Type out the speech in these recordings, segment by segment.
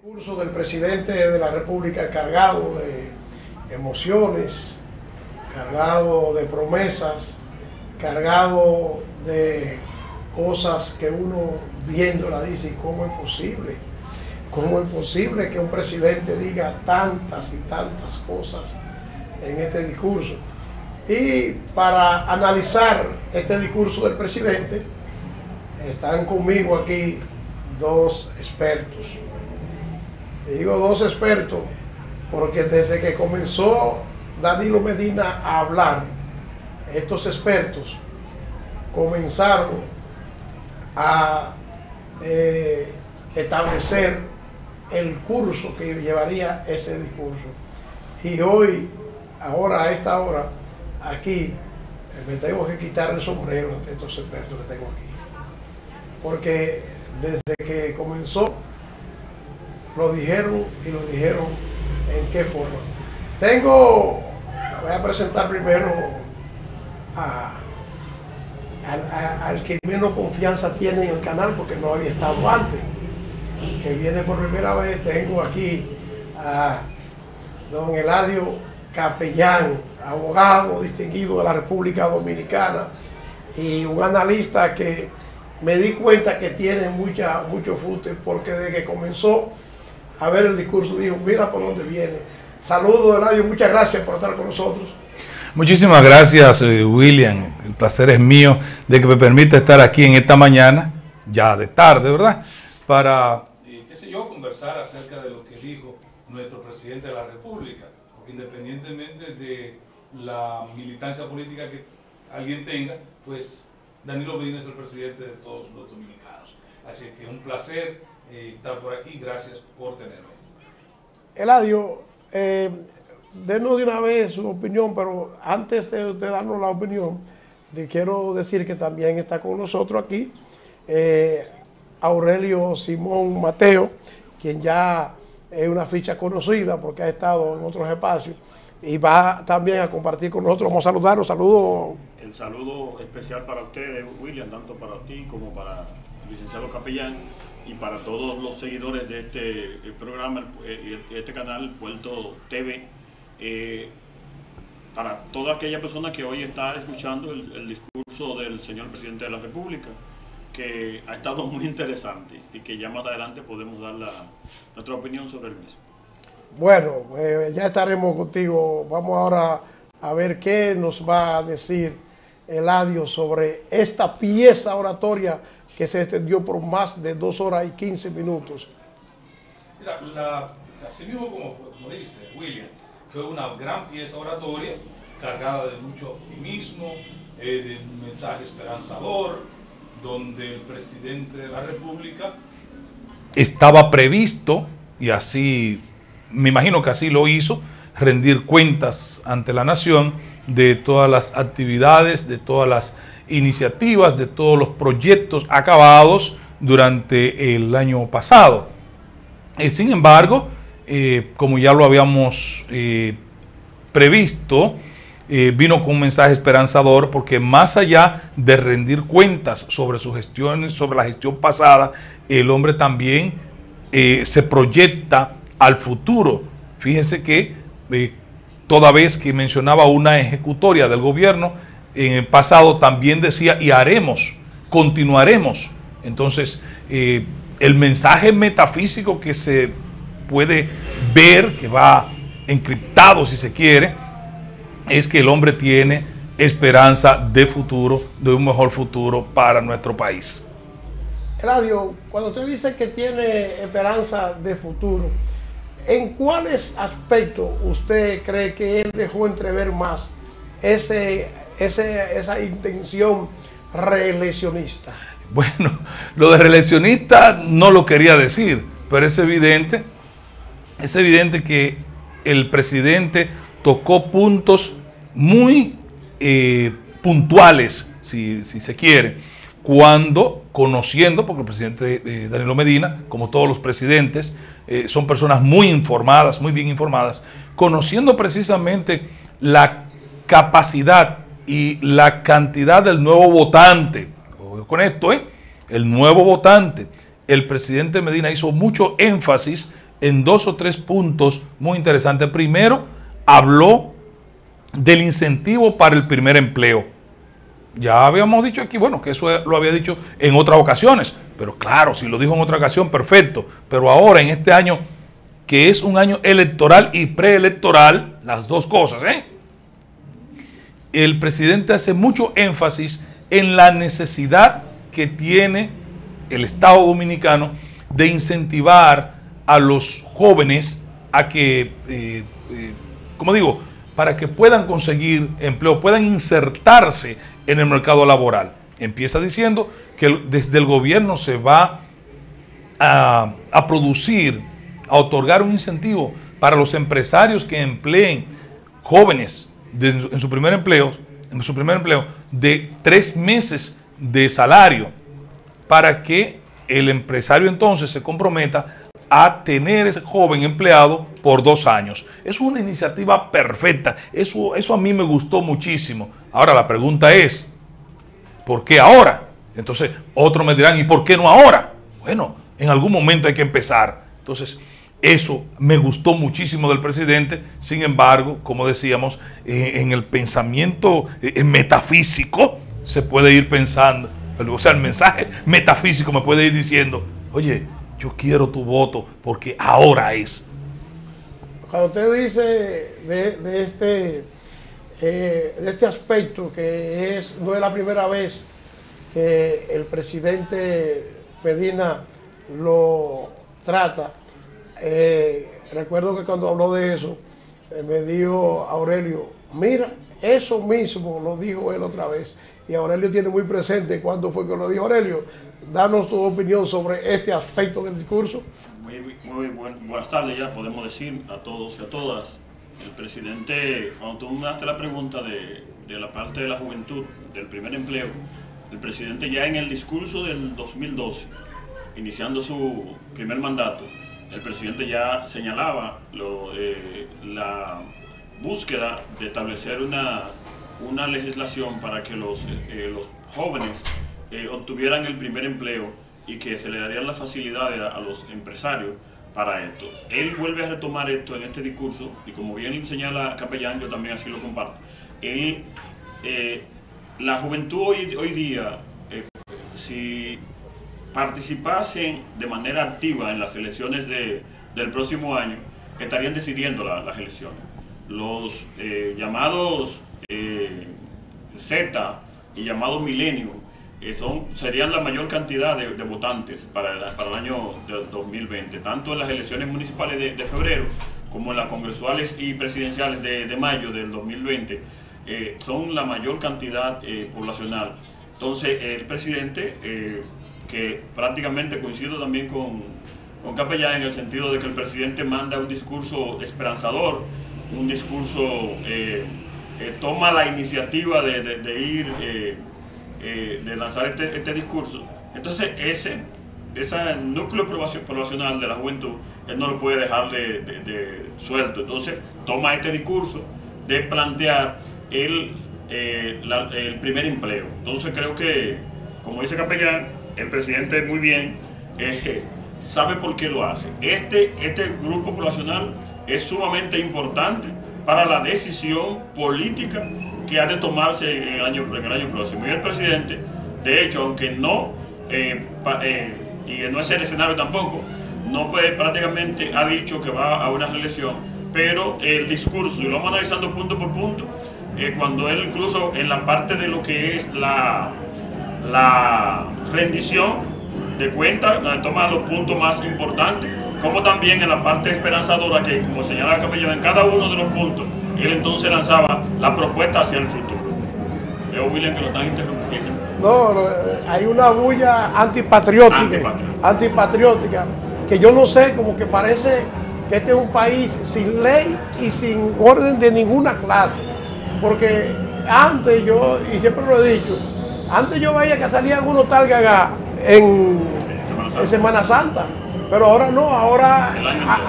Discurso del presidente de la República cargado de emociones, cargado de promesas, cargado de cosas que uno viéndola dice, ¿cómo es posible? ¿Cómo es posible que un presidente diga tantas y tantas cosas en este discurso? Y para analizar este discurso del presidente, están conmigo aquí dos expertos. Y digo dos expertos porque desde que comenzó Danilo Medina a hablar, estos expertos comenzaron a establecer el curso que llevaría ese discurso. Y hoy, ahora a esta hora, aquí me tengo que quitar el sombrero ante estos expertos que tengo aquí. Porque desde que comenzó, lo dijeron y lo dijeron en qué forma. Voy a presentar primero al que menos confianza tiene en el canal porque no había estado antes, que viene por primera vez. Tengo aquí a don Eladio Capellán, abogado distinguido de la República Dominicana y un analista que me di cuenta que tiene mucho fútbol, porque desde que comenzó a ver el discurso dijo, mira por dónde viene. Saludos, Eladio, muchas gracias por estar con nosotros. Muchísimas gracias, William. El placer es mío de que me permita estar aquí en esta mañana, ya de tarde, ¿verdad? Para, qué sé yo, conversar acerca de lo que dijo nuestro presidente de la República, porque independientemente de la militancia política que alguien tenga, pues Danilo Medina es el presidente de todos los dominicanos. Así que un placer estar por aquí. Gracias por tenerme. Eladio, denos de una vez su opinión, pero antes de usted darnos la opinión, quiero decir que también está con nosotros aquí Aurelio Simón Mateo, quien ya es una ficha conocida porque ha estado en otros espacios y va también a compartir con nosotros. Vamos a saludarlo. Saludos. El saludo especial para ustedes, William, tanto para ti como para el licenciado Capellán y para todos los seguidores de este programa, este canal Puerto TV, para toda aquella persona que hoy está escuchando el discurso del señor presidente de la República, que ha estado muy interesante y que ya más adelante podemos dar nuestra opinión sobre el mismo. Bueno, ya estaremos contigo. Vamos ahora a ver qué nos va a decir Eladio sobre esta pieza oratoria que se extendió por más de 2 horas y 15 minutos. Mira, así mismo como dice William, fue una gran pieza oratoria cargada de mucho optimismo, de un mensaje esperanzador, donde el presidente de la República estaba previsto, y así, me imagino que así lo hizo, rendir cuentas ante la nación de todas las actividades, de todas las iniciativas, de todos los proyectos acabados durante el año pasado. Sin embargo, como ya lo habíamos previsto, vino con un mensaje esperanzador, porque más allá de rendir cuentas sobre sus gestiones, sobre la gestión pasada, el hombre también se proyecta al futuro. Fíjense que toda vez que mencionaba una ejecutoria del gobierno, en el pasado también decía, y haremos, continuaremos. Entonces, el mensaje metafísico que se puede ver, que va encriptado si se quiere, es que el hombre tiene esperanza de futuro, de un mejor futuro para nuestro país. Eladio, cuando usted dice que tiene esperanza de futuro, ¿en cuáles aspectos usted cree que él dejó entrever más esa intención reeleccionista? Bueno, lo de reeleccionista no lo quería decir, pero es evidente que el presidente tocó puntos muy puntuales, si se quiere, cuando conociendo, porque el presidente Danilo Medina, como todos los presidentes, son personas muy informadas, muy bien informadas, conociendo precisamente la capacidad y la cantidad del nuevo votante, con esto, el nuevo votante, el presidente Medina hizo mucho énfasis en 2 o 3 puntos muy interesantes. Primero, habló del incentivo para el primer empleo. Ya habíamos dicho aquí, bueno, que eso lo había dicho en otras ocasiones, pero claro, si lo dijo en otra ocasión, perfecto. Pero ahora, en este año, que es un año electoral y preelectoral, las dos cosas, el presidente hace mucho énfasis en la necesidad que tiene el Estado dominicano de incentivar a los jóvenes a que, como digo, para que puedan conseguir empleo, puedan insertarse en el mercado laboral. Empieza diciendo que desde el gobierno se va a producir, a otorgar un incentivo para los empresarios que empleen jóvenes en su primer empleo de 3 meses de salario, para que el empresario entonces se comprometa a tener ese joven empleado por 2 años. Es una iniciativa perfecta. Eso a mí me gustó muchísimo. Ahora la pregunta es, ¿por qué ahora? Entonces otros me dirán, ¿y por qué no ahora? Bueno, en algún momento hay que empezar. Entonces eso me gustó muchísimo del presidente. Sin embargo, como decíamos, en el pensamiento metafísico se puede ir pensando, o sea, el mensaje metafísico me puede ir diciendo, oye, yo quiero tu voto porque ahora es. Cuando usted dice de este aspecto, que no es la primera vez que el presidente Medina lo trata, recuerdo que cuando habló de eso, me dijo Aurelio, mira, eso mismo lo dijo él otra vez. Y Aurelio tiene muy presente cuándo fue que lo dijo. Aurelio, danos tu opinión sobre este aspecto del discurso. Buenas tardes, ya podemos decir a todos y a todas. El presidente, cuando tú me haces la pregunta de la parte de la juventud, del primer empleo, el presidente ya en el discurso del 2012, iniciando su primer mandato, el presidente ya señalaba la búsqueda de establecer una legislación para que los jóvenes obtuvieran el primer empleo y que se le darían las facilidades a los empresarios para esto. Él vuelve a retomar esto en este discurso y como bien señala Capellán, yo también así lo comparto. La juventud hoy día, si participasen de manera activa en las elecciones del próximo año, estarían decidiendo las elecciones. Los llamados Z y llamados milenios serían la mayor cantidad de votantes para el año 2020, tanto en las elecciones municipales de febrero como en las congresuales y presidenciales de mayo del 2020, son la mayor cantidad poblacional. Entonces el presidente, que prácticamente coincido también con Capellán en el sentido de que el presidente manda un discurso esperanzador, un discurso, toma la iniciativa de ir, de lanzar este discurso. Entonces ese núcleo poblacional de la juventud, él no lo puede dejar de suelto. Entonces toma este discurso de plantear el primer empleo. Entonces creo que, como dice Capellán, el presidente muy bien sabe por qué lo hace. Este grupo poblacional es sumamente importante para la decisión política que ha de tomarse en el año próximo. Y el presidente, de hecho, aunque no, y no es el escenario tampoco, no prácticamente ha dicho que va a una reelección, pero el discurso, y lo vamos analizando punto por punto, cuando él incluso en la parte de lo que es la rendición de cuentas, toma los puntos más importantes, como también en la parte esperanzadora, que como señalaba Capellán, en cada uno de los puntos, él entonces lanzaba la propuesta hacia el futuro. Veo, William, que lo están interrumpiendo. No, hay una bulla antipatriótica, que yo no sé, como que parece que este es un país sin ley y sin orden de ninguna clase. Porque antes y siempre lo he dicho, antes yo veía que salían unos tal gaga en Semana Santa, pero ahora no, ahora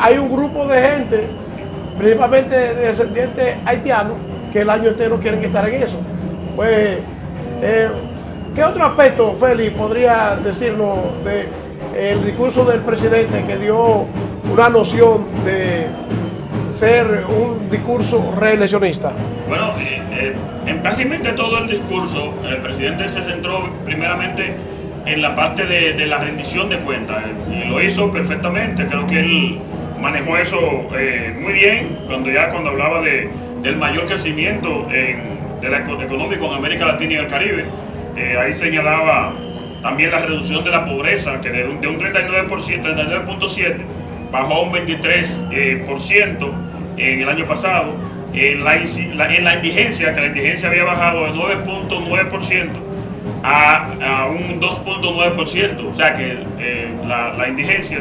hay un grupo de gente, principalmente de descendientes haitianos, que el año entero quieren estar en eso. Pues, ¿qué otro aspecto, Félix, podría decirnos del discurso del presidente que dio una noción de ser un discurso reeleccionista? Bueno, en prácticamente todo el discurso, el presidente se centró primeramente en la parte de la rendición de cuentas y lo hizo perfectamente. Creo que él manejó eso muy bien cuando hablaba del mayor crecimiento económico en América Latina y el Caribe. Ahí señalaba también la reducción de la pobreza, que de un 39.7 bajó a un 23% en el año pasado. En la indigencia, que la indigencia había bajado de 9.9% a un 2.9%, o sea que la indigencia.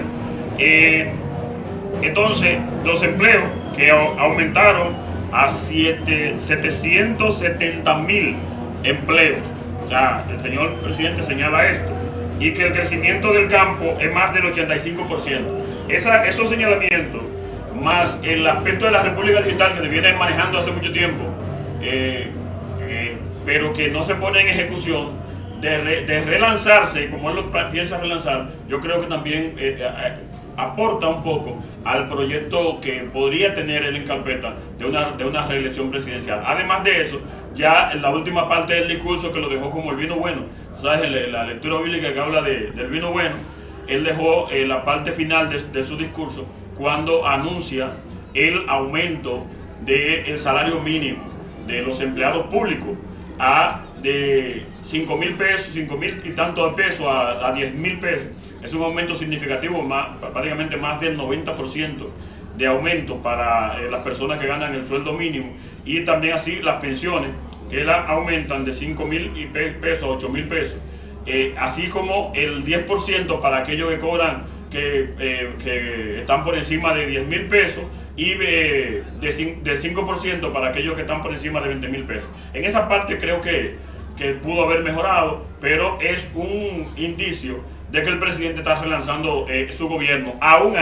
Entonces, los empleos que aumentaron a 770.000 empleos. O sea, el señor presidente señala esto. Y que el crecimiento del campo es más del 85%. Esos señalamientos, más el aspecto de la República Digital que se viene manejando hace mucho tiempo, pero que no se pone en ejecución, de relanzarse, como él lo piensa relanzar, yo creo que también aporta un poco al proyecto que podría tener él en carpeta de una reelección presidencial. Además de eso, ya en la última parte del discurso, que lo dejó como el vino bueno, ¿sabes? La lectura bíblica que habla del vino bueno, él dejó la parte final de su discurso cuando anuncia el aumento del salario mínimo de los empleados públicos de 5.000 pesos, 5.000 y tanto de pesos a 10.000 pesos. Es un aumento significativo, prácticamente más del 90% de aumento para las personas que ganan el sueldo mínimo, y también así las pensiones, que aumentan de 5.000 pesos a 8.000 pesos, así como el 10% para aquellos que cobran, que están por encima de 10.000 pesos, y de 5% para aquellos que están por encima de 20.000 pesos. En esa parte creo que pudo haber mejorado, pero es un indicio de que el presidente está relanzando su gobierno a un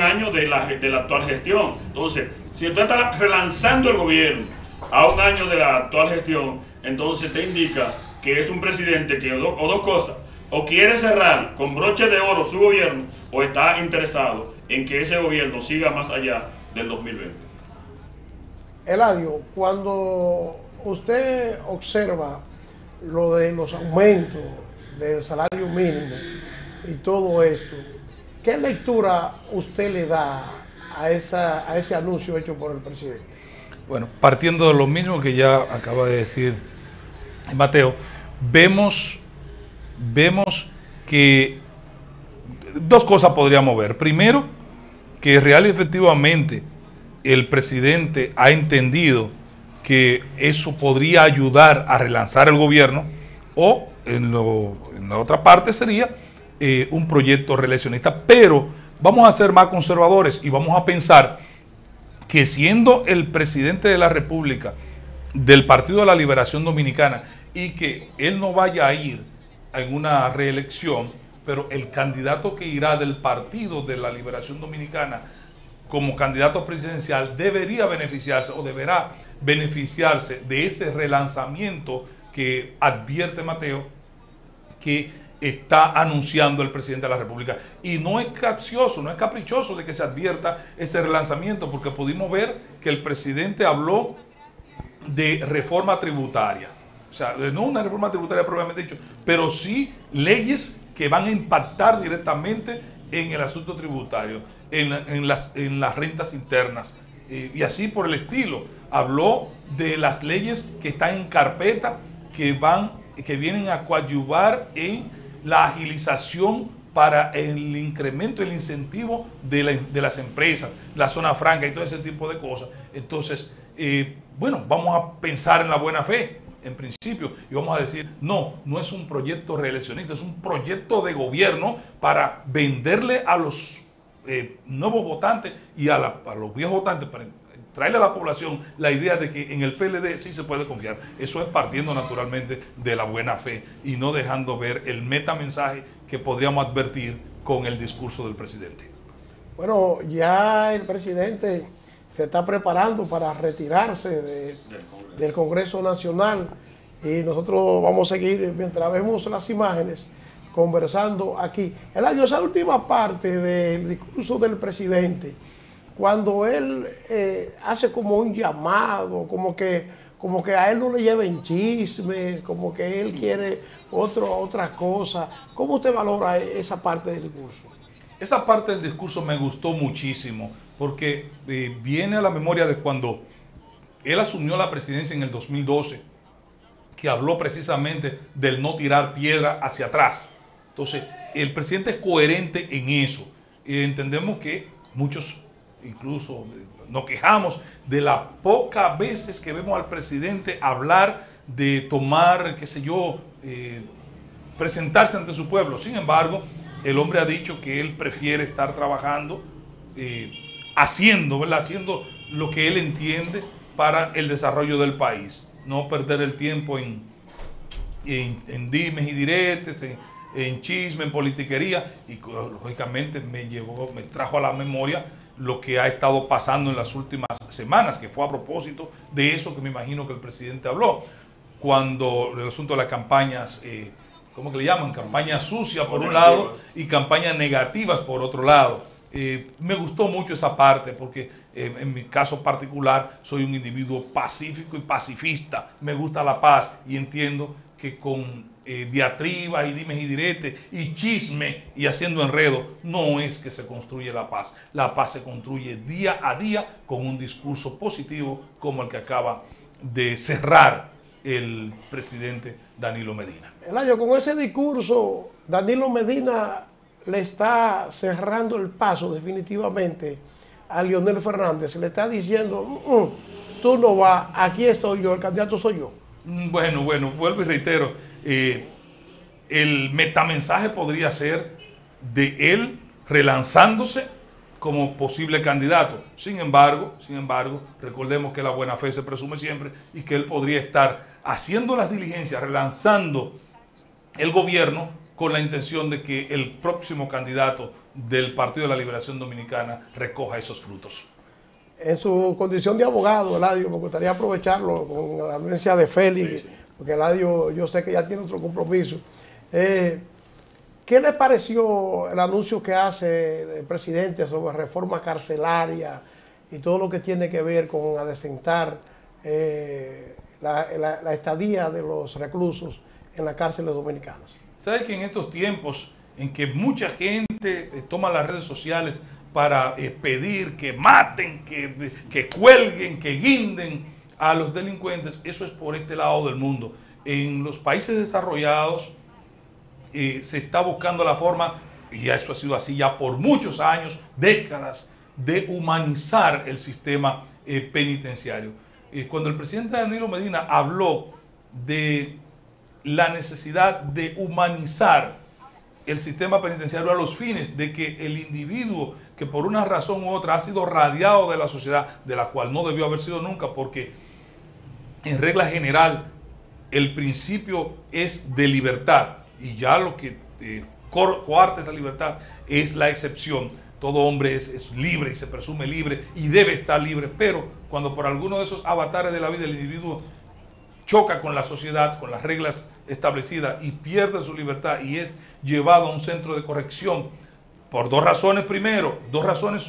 año de la actual gestión. Entonces, si usted está relanzando el gobierno a un año de la actual gestión, entonces te indica que es un presidente que o dos cosas: o quiere cerrar con broche de oro su gobierno, o está interesado en que ese gobierno siga más allá del 2020. Eladio, cuando usted observa lo de los aumentos del salario mínimo y todo esto, ¿qué lectura usted le da a ese anuncio hecho por el presidente? Bueno, partiendo de lo mismo que ya acaba de decir Mateo, vemos que dos cosas podríamos ver. Primero, que real y efectivamente el presidente ha entendido que eso podría ayudar a relanzar el gobierno, o en la otra parte sería un proyecto reeleccionista. Pero vamos a ser más conservadores y vamos a pensar que, siendo el presidente de la República del Partido de la Liberación Dominicana, y que él no vaya a ir en una reelección, pero el candidato que irá del Partido de la Liberación Dominicana como candidato presidencial debería beneficiarse, o deberá beneficiarse de ese relanzamiento que advierte Mateo que está anunciando el presidente de la República. Y no es capcioso, no es caprichoso de que se advierta ese relanzamiento, porque pudimos ver que el presidente habló de reforma tributaria. O sea, no una reforma tributaria propiamente dicho, pero sí leyes que van a impactar directamente en el asunto tributario, en las rentas internas, y así por el estilo. Habló de las leyes que están en carpeta, que vienen a coadyuvar en la agilización para el incremento, el incentivo de las empresas, la zona franca y todo ese tipo de cosas. Entonces, bueno, vamos a pensar en la buena fe, en principio, y vamos a decir, no es un proyecto reeleccionista, es un proyecto de gobierno para venderle a los nuevos votantes y a los viejos votantes, para traerle a la población la idea de que en el PLD sí se puede confiar. Eso es partiendo naturalmente de la buena fe y no dejando ver el metamensaje que podríamos advertir con el discurso del presidente. Bueno, ya el presidente se está preparando para retirarse del Congreso Nacional, y nosotros vamos a seguir, mientras vemos las imágenes, conversando aquí. Eladio, esa última parte del discurso del presidente, cuando él hace como un llamado, como que a él no le lleven chisme, como que él quiere otra cosa. ¿Cómo usted valora esa parte del discurso? Esa parte del discurso me gustó muchísimo, porque viene a la memoria de cuando él asumió la presidencia en el 2012, que habló precisamente del no tirar piedra hacia atrás. Entonces, el presidente es coherente en eso. Entendemos que muchos incluso nos quejamos de las pocas veces que vemos al presidente hablar de tomar, qué sé yo, presentarse ante su pueblo. Sin embargo, el hombre ha dicho que él prefiere estar trabajando, haciendo, ¿verdad? Haciendo lo que él entiende para el desarrollo del país. No perder el tiempo en dimes y diretes, en chisme, en politiquería, y lógicamente me trajo a la memoria lo que ha estado pasando en las últimas semanas, que fue a propósito de eso que me imagino que el presidente habló, cuando el asunto de las campañas, ¿cómo que le llaman? Campañas sucias por un lado y campañas negativas por otro lado. Me gustó mucho esa parte porque en mi caso particular soy un individuo pacífico y pacifista. Me gusta la paz y entiendo que con diatriba y dimes y diretes y chisme y haciendo enredo no es que se construye la paz. La paz se construye día a día con un discurso positivo como el que acaba de cerrar el presidente Danilo Medina. Eladio, con ese discurso, Danilo Medina le está cerrando el paso definitivamente a Leonel Fernández. Le está diciendo, tú no vas, aquí estoy yo, el candidato soy yo. Bueno, vuelvo y reitero, el metamensaje podría ser de él relanzándose como posible candidato. Sin embargo, recordemos que la buena fe se presume siempre y que él podría estar haciendo las diligencias, relanzando el gobierno con la intención de que el próximo candidato del Partido de la Liberación Dominicana recoja esos frutos. En su condición de abogado, Eladio, me gustaría aprovecharlo con la anuencia de Félix, sí. Porque Eladio yo sé que ya tiene otro compromiso. ¿Qué le pareció el anuncio que hace el presidente sobre reforma carcelaria y todo lo que tiene que ver con adecentar la estadía de los reclusos en las cárceles dominicanas? ¿Sabe que en estos tiempos en que mucha gente toma las redes sociales para pedir que maten, que cuelguen, que guinden a los delincuentes, eso es por este lado del mundo? En los países desarrollados se está buscando la forma, y eso ha sido así ya por muchos años, décadas, de humanizar el sistema penitenciario. Cuando el presidente Danilo Medina habló de la necesidad de humanizar el sistema penitenciario a los fines de que el individuo que por una razón u otra ha sido radiado de la sociedad, de la cual no debió haber sido nunca, porque en regla general el principio es de libertad y ya lo que coarta esa libertad es la excepción. Todo hombre es libre y se presume libre y debe estar libre, pero cuando por alguno de esos avatares de la vida el individuo choca con la sociedad, con las reglas establecidas y pierde su libertad y es llevado a un centro de corrección por dos razones. Primero, dos razones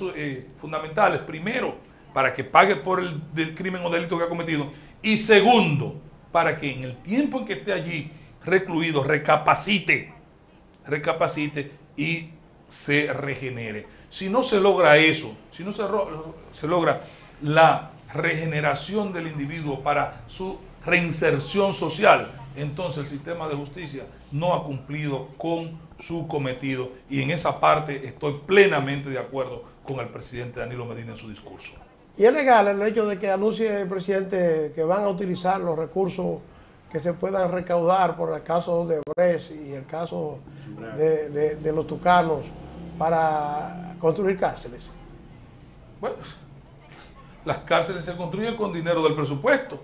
fundamentales. Primero, para que pague por el del crimen o delito que ha cometido. Y segundo, para que en el tiempo en que esté allí recluido recapacite y se regenere. Si no se logra eso, si no se logra la regeneración del individuo para su reinserción social, entonces el sistema de justicia no ha cumplido con su cometido, y en esa parte estoy plenamente de acuerdo con el presidente Danilo Medina en su discurso. ¿Y es legal el hecho de que anuncie el presidente que van a utilizar los recursos que se puedan recaudar por el caso de Brecht y el caso de los tucanos para construir cárceles? Bueno, las cárceles se construyen con dinero del presupuesto.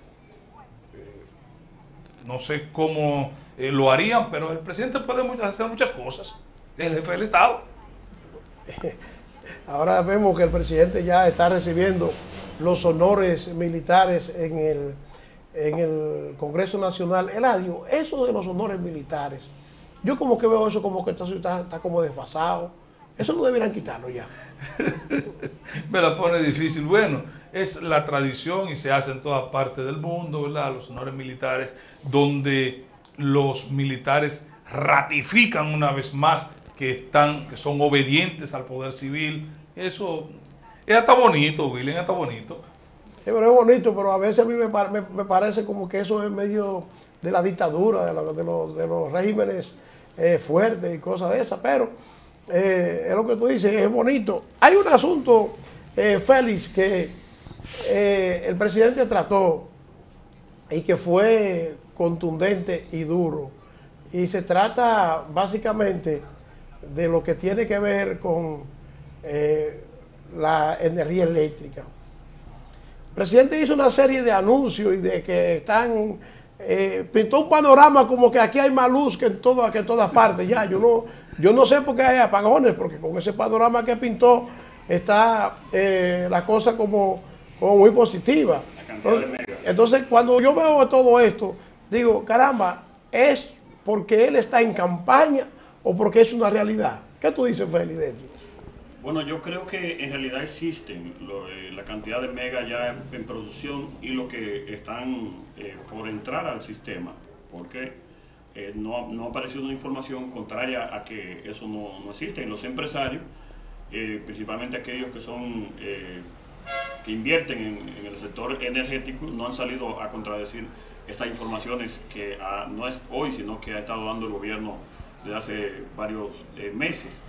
No sé cómo lo harían, pero el presidente puede hacer muchas cosas. Es el jefe del Estado. Ahora vemos que el presidente ya está recibiendo los honores militares en el Congreso Nacional. Eladio, eso de los honores militares, Yo como que veo eso como que está como desfasado. Eso no deberían quitarlo ya. Me la pone difícil. Bueno, es la tradición y se hace en todas partes del mundo, ¿verdad? Los honores militares, donde los militares ratifican una vez más que son obedientes al poder civil. Eso es hasta bonito, William, hasta bonito. Sí, pero es bonito, pero a veces a mí me parece como que eso es medio de la dictadura, de los regímenes fuertes y cosas de esas, pero es lo que tú dices, es bonito. Hay un asunto, Félix, que el presidente trató y que fue contundente y duro, y se trata básicamente de lo que tiene que ver con la energía eléctrica. El presidente hizo una serie de anuncios y de que están, pintó un panorama como que aquí hay más luz que en todas partes. Ya, yo no sé por qué hay apagones, porque con ese panorama que pintó está la cosa como muy positiva. Entonces, cuando yo veo todo esto, digo, caramba, ¿es porque él está en campaña o porque es una realidad? ¿Qué tú dices, Félix, de esto? Bueno, yo creo que en realidad existen la cantidad de mega ya en producción y lo que están por entrar al sistema, porque no ha aparecido una información contraria a que eso no existe. En los empresarios, principalmente aquellos que son que invierten en el sector energético, no han salido a contradecir esas informaciones que no es hoy, sino que ha estado dando el gobierno desde hace varios meses.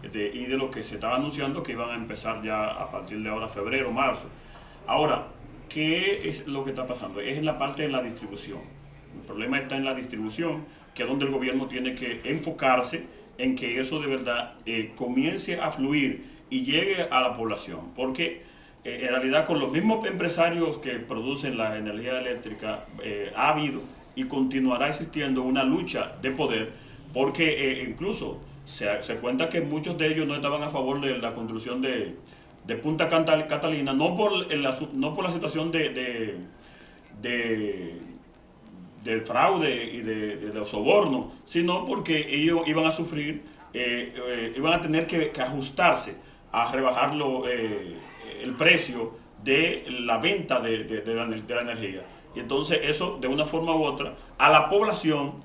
Y de lo que se estaba anunciando que iban a empezar ya a partir de ahora, febrero, marzo. Ahora, ¿qué es lo que está pasando? Es en la parte de la distribución. El problema está en la distribución, que es donde el gobierno tiene que enfocarse en que eso de verdad comience a fluir y llegue a la población. Porque en realidad con los mismos empresarios que producen la energía eléctrica ha habido y continuará existiendo una lucha de poder, porque incluso se cuenta que muchos de ellos no estaban a favor de la construcción de Punta Catalina, no por la situación del fraude y de los sobornos, sino porque ellos iban a sufrir, iban a tener que ajustarse a rebajar el precio de la venta de la energía. Y entonces eso, de una forma u otra, a la población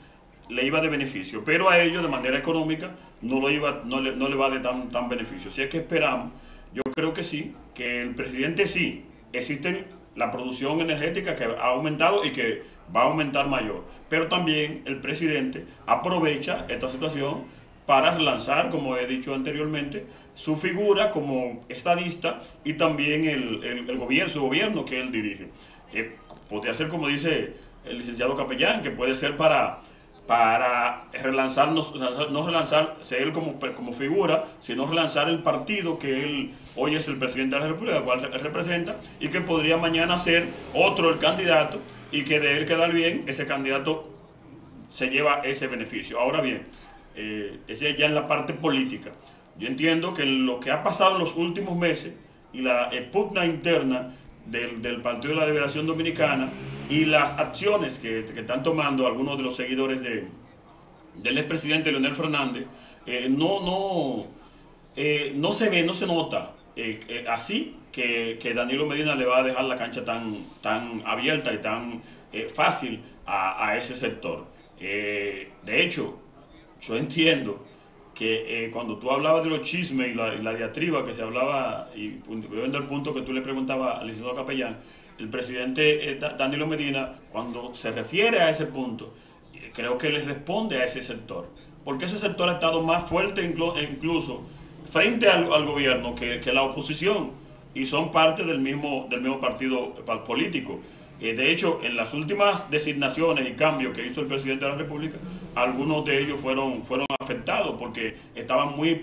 le iba de beneficio, pero a ellos de manera económica no le va de tan beneficio. Si es que esperamos, yo creo que sí, que el presidente sí, existe la producción energética que ha aumentado y que va a aumentar mayor, pero también el presidente aprovecha esta situación para lanzar, como he dicho anteriormente, su figura como estadista y también su gobierno que él dirige. Podría ser, como dice el licenciado Capellán, que puede ser para relanzar, no relanzarse él como figura, sino relanzar el partido que él hoy es el presidente de la República, el cual él representa, y que podría mañana ser otro el candidato, y que de él quedar bien, ese candidato se lleva ese beneficio. Ahora bien, ese ya en la parte política. Yo entiendo que lo que ha pasado en los últimos meses y la pugna interna del Partido de la Liberación Dominicana y las acciones que están tomando algunos de los seguidores del expresidente Leonel Fernández, no se ve, no se nota así que Danilo Medina le va a dejar la cancha tan abierta y tan fácil a ese sector. De hecho, yo entiendo que cuando tú hablabas de los chismes y la diatriba que se hablaba, y volviendo al punto que tú le preguntabas al licenciado Capellán, el presidente Danilo Medina, cuando se refiere a ese punto, creo que le responde a ese sector, porque ese sector ha estado más fuerte incluso frente al gobierno que la oposición, y son parte del mismo partido político. De hecho, en las últimas designaciones y cambios que hizo el presidente de la República, algunos de ellos fueron afectados porque estaban muy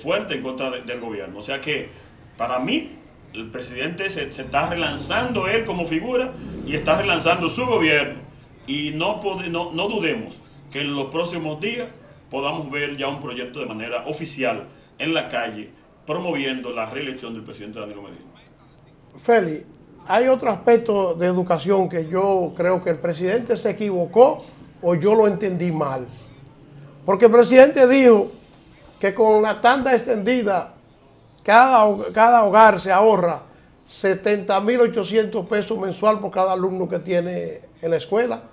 fuertes en contra del gobierno. O sea que, para mí, el presidente se está relanzando él como figura y está relanzando su gobierno. Y no dudemos que en los próximos días podamos ver ya un proyecto de manera oficial en la calle promoviendo la reelección del presidente Danilo Medina. Félix, hay otro aspecto de educación que yo creo que el presidente se equivocó o yo lo entendí mal. Porque el presidente dijo que con la tanda extendida, cada hogar se ahorra 70.800 pesos mensual por cada alumno que tiene en la escuela.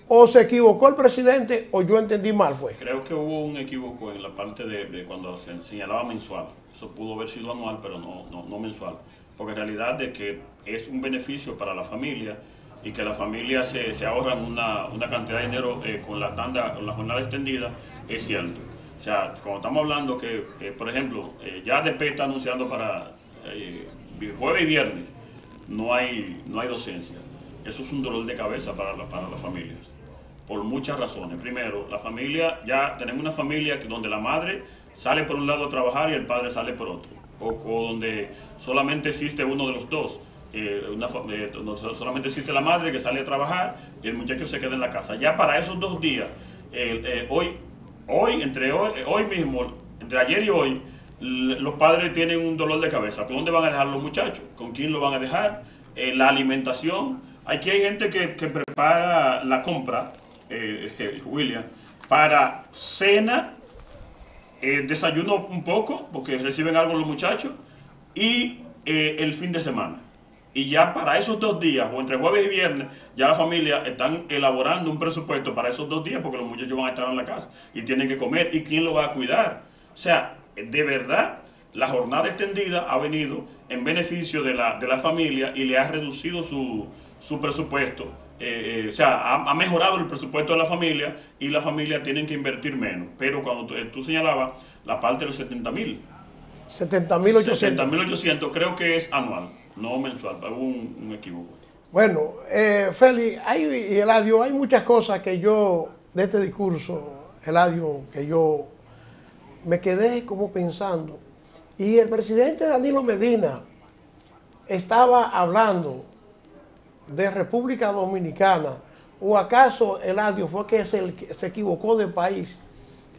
¿O se equivocó el presidente o yo entendí mal fue? Creo que hubo un equívoco en la parte de cuando se señalaba mensual. Eso pudo haber sido anual, pero no mensual. Porque en realidad de que es un beneficio para la familia y que la familia se ahorran una cantidad de dinero con la tanda, con la jornada extendida, es cierto. O sea, cuando estamos hablando que, por ejemplo, ya DP está anunciando para jueves y viernes, no hay docencia. Eso es un dolor de cabeza para las familias, por muchas razones. Primero, la familia, ya tenemos una familia donde la madre sale por un lado a trabajar y el padre sale por otro, o donde solamente existe uno de los dos. Solamente existe la madre que sale a trabajar y el muchacho se queda en la casa. Ya para esos 2 días, hoy mismo, entre ayer y hoy, los padres tienen un dolor de cabeza. ¿Con dónde van a dejar los muchachos? ¿Con quién lo van a dejar? La alimentación. Aquí hay gente que prepara la compra, William, para cena, desayuno un poco, porque reciben algo los muchachos, y el fin de semana. Y ya para esos 2 días, o entre jueves y viernes, ya la familia están elaborando un presupuesto para esos 2 días, porque los muchachos van a estar en la casa y tienen que comer. ¿Y quién lo va a cuidar? O sea, de verdad, la jornada extendida ha venido en beneficio de la familia y le ha reducido su presupuesto. O sea, ha mejorado el presupuesto de la familia y la familia tienen que invertir menos. Pero cuando tú señalabas la parte de los 70.000. 70.800 creo que es anual, no mensual. Hubo un equívoco. Bueno, Félix y Eladio, hay muchas cosas que yo, de este discurso, Eladio, que yo me quedé como pensando. Y el presidente Danilo Medina estaba hablando de República Dominicana, o acaso Eladio fue que se equivocó de país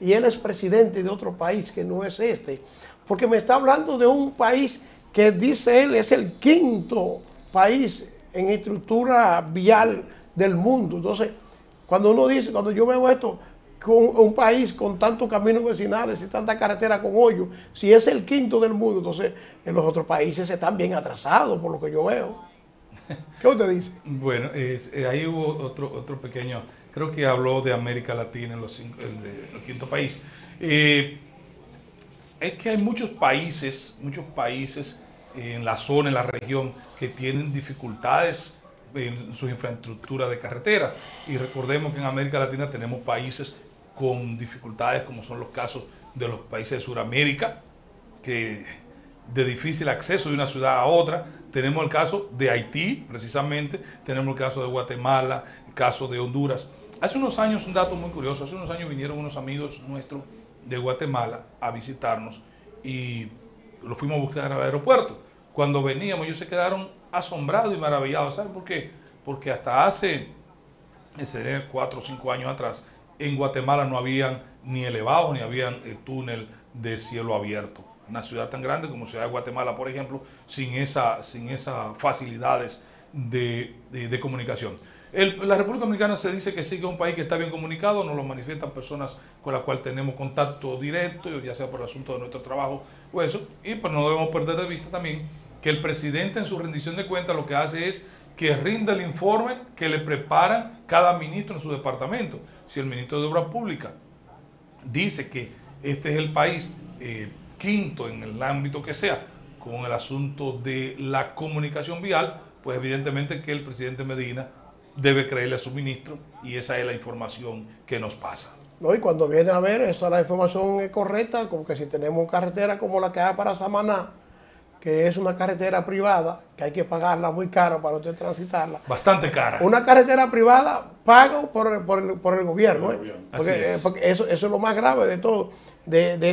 y él es presidente de otro país que no es este, porque me está hablando de un país que dice él es el 5º país en estructura vial del mundo. Entonces, cuando yo veo esto, con un país con tantos caminos vecinales y tanta carretera con hoyos, si es el 5º del mundo, entonces en los otros países están bien atrasados, por lo que yo veo. ¿Qué usted dice? Bueno, ahí hubo otro pequeño, creo que habló de América Latina, el 5º país. Es que hay muchos países en la zona, en la región, que tienen dificultades en su infraestructura de carreteras. Y recordemos que en América Latina tenemos países con dificultades, como son los casos de los países de Sudamérica, que de difícil acceso de una ciudad a otra. Tenemos el caso de Haití, precisamente, tenemos el caso de Guatemala, el caso de Honduras. Hace unos años, un dato muy curioso, hace unos años vinieron unos amigos nuestros de Guatemala a visitarnos y lo fuimos a buscar al aeropuerto. Cuando veníamos, ellos se quedaron asombrados y maravillados. ¿Saben por qué? Porque hasta hace 4 o 5 años atrás, en Guatemala no habían ni elevados ni habían túnel de cielo abierto. Una ciudad tan grande como Ciudad de Guatemala, por ejemplo, sin esas facilidades de comunicación. La República Dominicana se dice que sí, que es un país que está bien comunicado, nos lo manifiestan personas con las cuales tenemos contacto directo, ya sea por el asunto de nuestro trabajo o eso, y pues no debemos perder de vista también que el presidente en su rendición de cuentas lo que hace es que rinda el informe que le preparan cada ministro en su departamento. Si el ministro de Obras Públicas dice que este es el país 5º en el ámbito que sea con el asunto de la comunicación vial, pues evidentemente que el presidente Medina debe creerle a su ministro y esa es la información que nos pasa. No, y cuando viene a ver, esa la información es correcta, como que si tenemos carretera como la que hay para Samaná, que es una carretera privada, que hay que pagarla muy caro para usted transitarla. Bastante cara. Una carretera privada paga por el gobierno. Porque eso es lo más grave de todo. De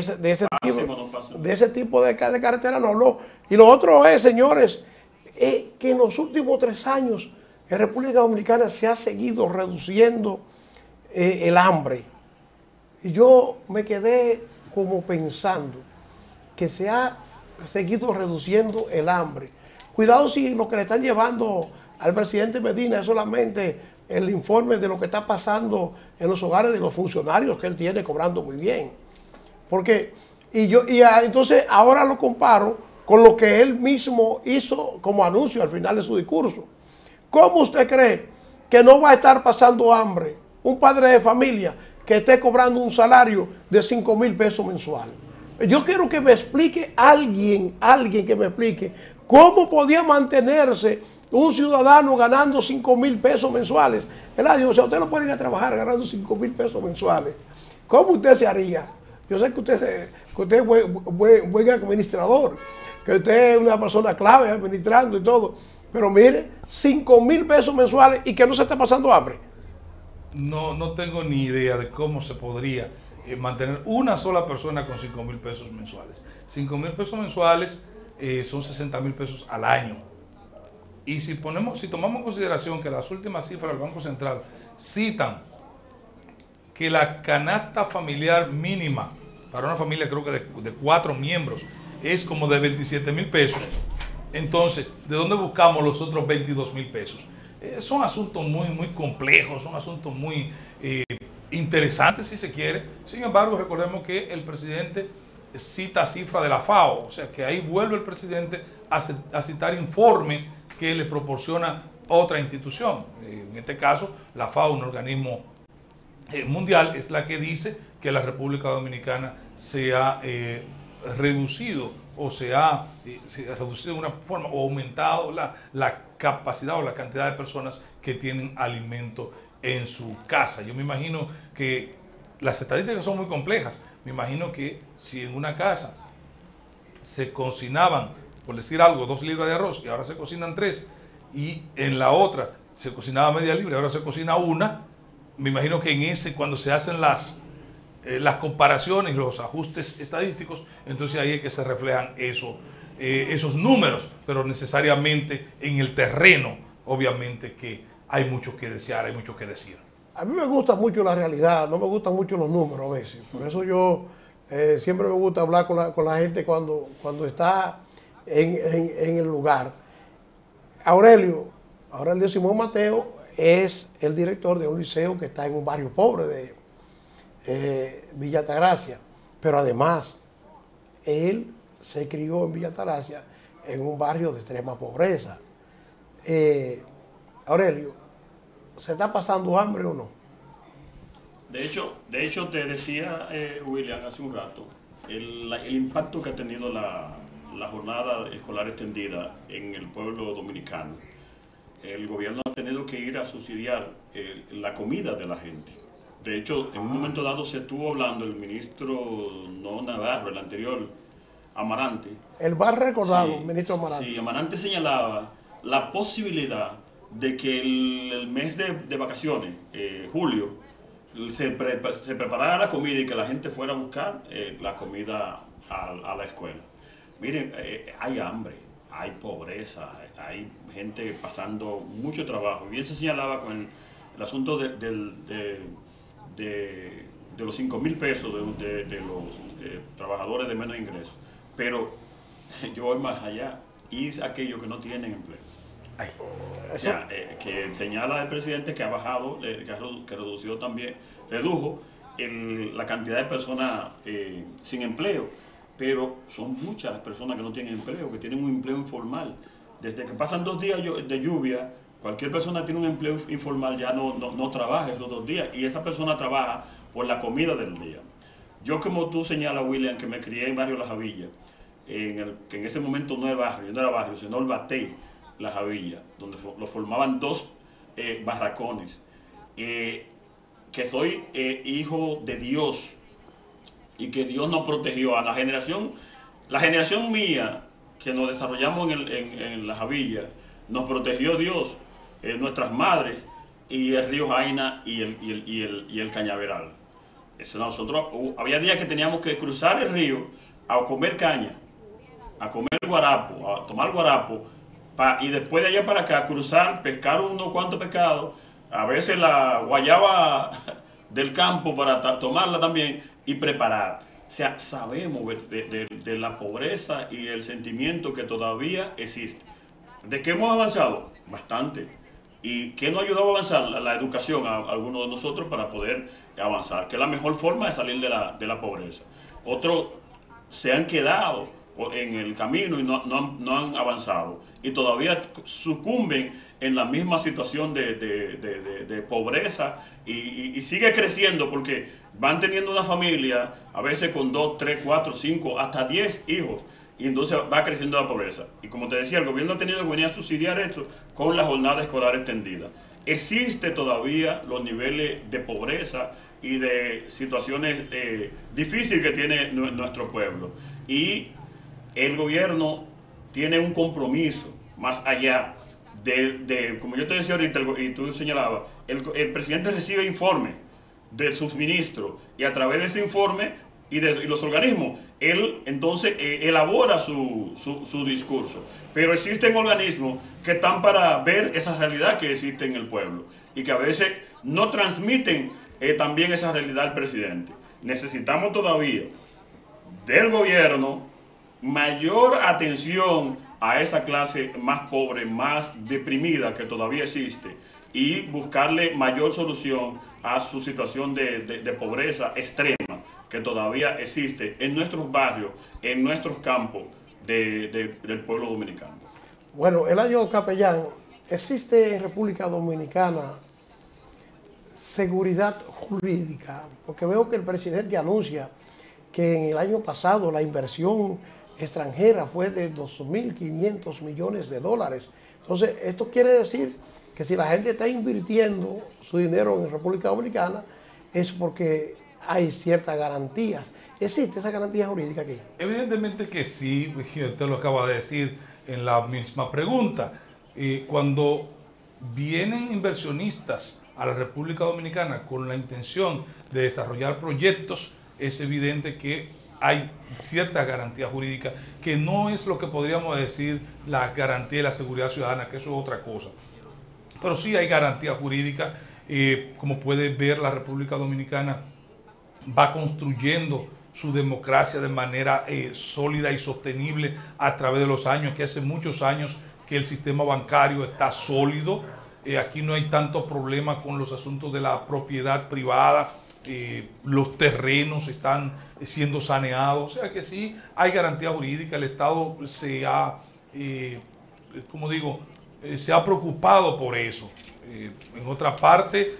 ese tipo de carretera no habló. Y lo otro es, señores, que en los últimos 3 años en República Dominicana se ha seguido reduciendo el hambre. Y yo me quedé como pensando que se ha seguido reduciendo el hambre. Cuidado si lo que le están llevando al presidente Medina es solamente el informe de lo que está pasando en los hogares de los funcionarios que él tiene cobrando muy bien. Porque, entonces ahora lo comparo con lo que él mismo hizo como anuncio al final de su discurso. ¿Cómo usted cree que no va a estar pasando hambre un padre de familia que esté cobrando un salario de 5,000 pesos mensuales? Yo quiero que me explique alguien que me explique cómo podía mantenerse un ciudadano ganando 5,000 pesos mensuales. O sea, usted no puede ir a trabajar ganando 5,000 pesos mensuales. ¿Cómo usted se haría? Yo sé que usted es buen administrador, que usted es una persona clave administrando y todo, pero mire, 5,000 pesos mensuales y que no se esté pasando hambre. No tengo ni idea de cómo se podría mantener una sola persona con 5,000 pesos mensuales. 5,000 pesos mensuales son 60,000 pesos al año. Y si tomamos en consideración que las últimas cifras del Banco Central citan que la canasta familiar mínima para una familia, creo que de 4 miembros, es como de 27,000 pesos, entonces, ¿de dónde buscamos los otros 22,000 pesos? Son asuntos muy complejos, son asuntos muy interesantes si se quiere. Sin embargo, recordemos que el presidente cita cifras de la FAO, o sea que ahí vuelve el presidente a citar informes que le proporciona otra institución. En este caso, la FAO, un organismo mundial, es la que dice que la República Dominicana se ha reducido o se ha reducido de una forma o aumentado la capacidad o la cantidad de personas que tienen alimento en su casa. Yo me imagino que las estadísticas son muy complejas. Me imagino que si en una casa se cocinaban, por decir algo, 2 libras de arroz y ahora se cocinan 3, y en la otra se cocinaba media libra y ahora se cocina 1, me imagino que en ese, cuando se hacen las comparaciones, los ajustes estadísticos, entonces ahí es que se reflejan esos números, pero necesariamente en el terreno, obviamente que hay mucho que desear, hay mucho que decir. A mí me gusta mucho la realidad, no me gustan mucho los números a veces. Por eso yo siempre me gusta hablar con la gente cuando está en el lugar. Aurelio Simón Mateo es el director de un liceo que está en un barrio pobre de Villa Altagracia, pero además él se crió en Villa Altagracia en un barrio de extrema pobreza. Aurelio, ¿se está pasando hambre o no? De hecho te decía William hace un rato, el impacto que ha tenido la jornada escolar extendida en el pueblo dominicano. El gobierno ha tenido que ir a subsidiar la comida de la gente. De hecho, en un momento dado se estuvo hablando el ministro no Navarro, el anterior, Amarante. El más recordado, sí, ministro Amarante. Sí, Amarante señalaba la posibilidad de que el mes de vacaciones, julio, se preparara la comida y que la gente fuera a buscar la comida a la escuela. Miren, hay hambre, hay pobreza, hay gente pasando mucho trabajo. Bien se señalaba con el asunto de los 5,000 pesos de los trabajadores de menos ingresos. Pero yo voy más allá, y aquellos que no tienen empleo. O sea, que señala el presidente que ha bajado, que redujo también la cantidad de personas sin empleo, pero son muchas las personas que no tienen empleo, que tienen un empleo informal. Desde que pasan 2 días de lluvia, cualquier persona tiene un empleo informal, ya no trabaja esos 2 días, y esa persona trabaja por la comida del día. Yo, como tú señalas, William, que me crié en barrio La Javilla, que en ese momento no era barrio, sino el Batey, La Javilla, donde lo formaban 2 barracones, que soy hijo de Dios y que Dios nos protegió a la generación mía que nos desarrollamos en La Javilla, nos protegió Dios, nuestras madres, y el río Jaina y el Cañaveral. Nosotros había días que teníamos que cruzar el río a comer caña, a comer guarapo, a tomar guarapo, y después de allá para acá cruzar, pescar unos cuantos pescados, a veces la guayaba del campo para tomarla también y preparar. O sea, sabemos de la pobreza y el sentimiento que todavía existe. ¿De qué hemos avanzado? Bastante. ¿Y qué nos ha ayudado a avanzar? La educación a algunos de nosotros para poder avanzar, que es la mejor forma de salir de la pobreza. Otros se han quedado en el camino y no han avanzado. Y todavía sucumben en la misma situación de pobreza y sigue creciendo porque van teniendo una familia, a veces con 2, 3, 4, 5, hasta 10 hijos. Y entonces va creciendo la pobreza. Y como te decía, el gobierno ha tenido que venir a subsidiar esto con la jornada escolar extendida. Existe todavía los niveles de pobreza y de situaciones difíciles que tiene nuestro pueblo. Y el gobierno tiene un compromiso más allá como yo te decía ahorita y tú señalabas, el presidente recibe informes de sus ministros y a través de ese informe y los organismos, él entonces elabora su discurso. Pero existen organismos que están para ver esa realidad que existe en el pueblo y que a veces no transmiten también esa realidad al presidente. Necesitamos todavía del gobierno mayor atención a esa clase más pobre, más deprimida que todavía existe y buscarle mayor solución a su situación de pobreza extrema que todavía existe en nuestros barrios, en nuestros campos del pueblo dominicano. Bueno, Eladio Capellán, existe en República Dominicana seguridad jurídica, porque veo que el presidente anuncia que en el año pasado la inversión extranjera fue de 2.500 millones de dólares. Entonces, esto quiere decir que si la gente está invirtiendo su dinero en República Dominicana es porque hay ciertas garantías. ¿Existe esa garantía jurídica aquí? Evidentemente que sí, usted lo acaba de decir en la misma pregunta. Cuando vienen inversionistas a la República Dominicana con la intención de desarrollar proyectos, es evidente que hay cierta garantía jurídica, que no es lo que podríamos decir la garantía de la seguridad ciudadana, que eso es otra cosa. Pero sí hay garantía jurídica. Como puede ver, la República Dominicana va construyendo su democracia de manera sólida y sostenible a través de los años, que hace muchos años que el sistema bancario está sólido. Aquí no hay tanto problema con los asuntos de la propiedad privada. Los terrenos están siendo saneados, o sea que sí hay garantía jurídica. El Estado se ha, como digo, se ha preocupado por eso. En otra parte,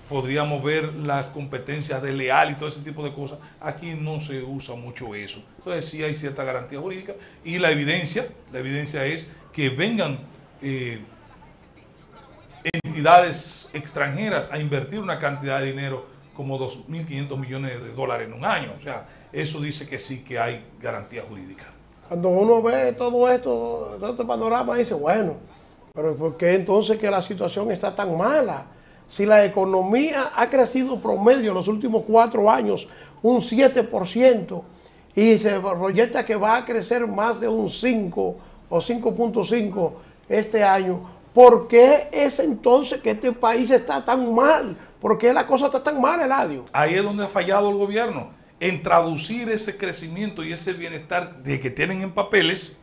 podríamos ver las competencias desleales y todo ese tipo de cosas. Aquí no se usa mucho eso. Entonces sí hay cierta garantía jurídica y la evidencia es que vengan entidades extranjeras a invertir una cantidad de dinero como 2.500 millones de dólares en un año. O sea, eso dice que sí que hay garantía jurídica. Cuando uno ve todo este panorama, dice, bueno, pero ¿por qué entonces que la situación está tan mala? Si la economía ha crecido promedio en los últimos 4 años un 7% y se proyecta que va a crecer más de un 5 o 5.5 este año, ¿por qué es entonces que este país está tan mal? ¿Por qué la cosa está tan mal, Eladio? Ahí es donde ha fallado el gobierno, en traducir ese crecimiento y ese bienestar de que tienen en papeles,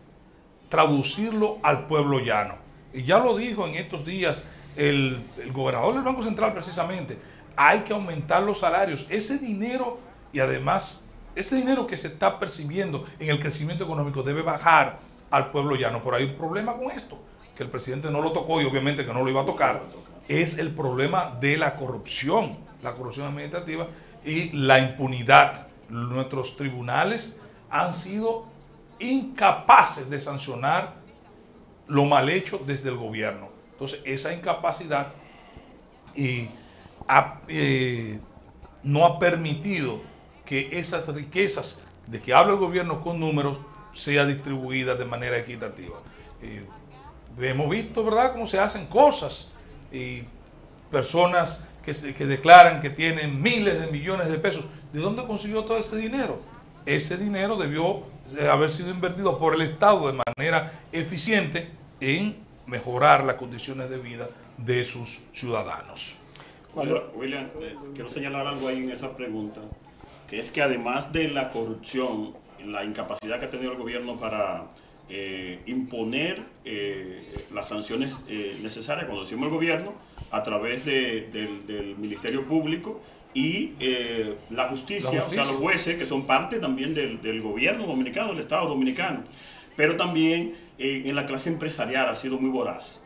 traducirlo al pueblo llano. Y ya lo dijo en estos días el gobernador del Banco Central precisamente, hay que aumentar los salarios. Ese dinero, y además, ese dinero que se está percibiendo en el crecimiento económico debe bajar al pueblo llano. Pero hay un problema con esto, que el presidente no lo tocó y obviamente que no lo iba a tocar, es el problema de la corrupción administrativa y la impunidad. Nuestros tribunales han sido incapaces de sancionar lo mal hecho desde el gobierno. Entonces, esa incapacidad no ha permitido que esas riquezas de que habla el gobierno con números sea distribuida de manera equitativa. Hemos visto, ¿verdad?, cómo se hacen cosas y personas que declaran que tienen miles de millones de pesos. ¿De dónde consiguió todo ese dinero? Ese dinero debió haber sido invertido por el Estado de manera eficiente en mejorar las condiciones de vida de sus ciudadanos. William, quiero señalar algo ahí en esa pregunta, que es que además de la corrupción, la incapacidad que ha tenido el gobierno para imponer las sanciones necesarias, cuando decimos el gobierno, a través del Ministerio Público y la justicia, o sea, los jueces, que son parte también del gobierno dominicano, del Estado dominicano. Pero también en la clase empresarial ha sido muy voraz.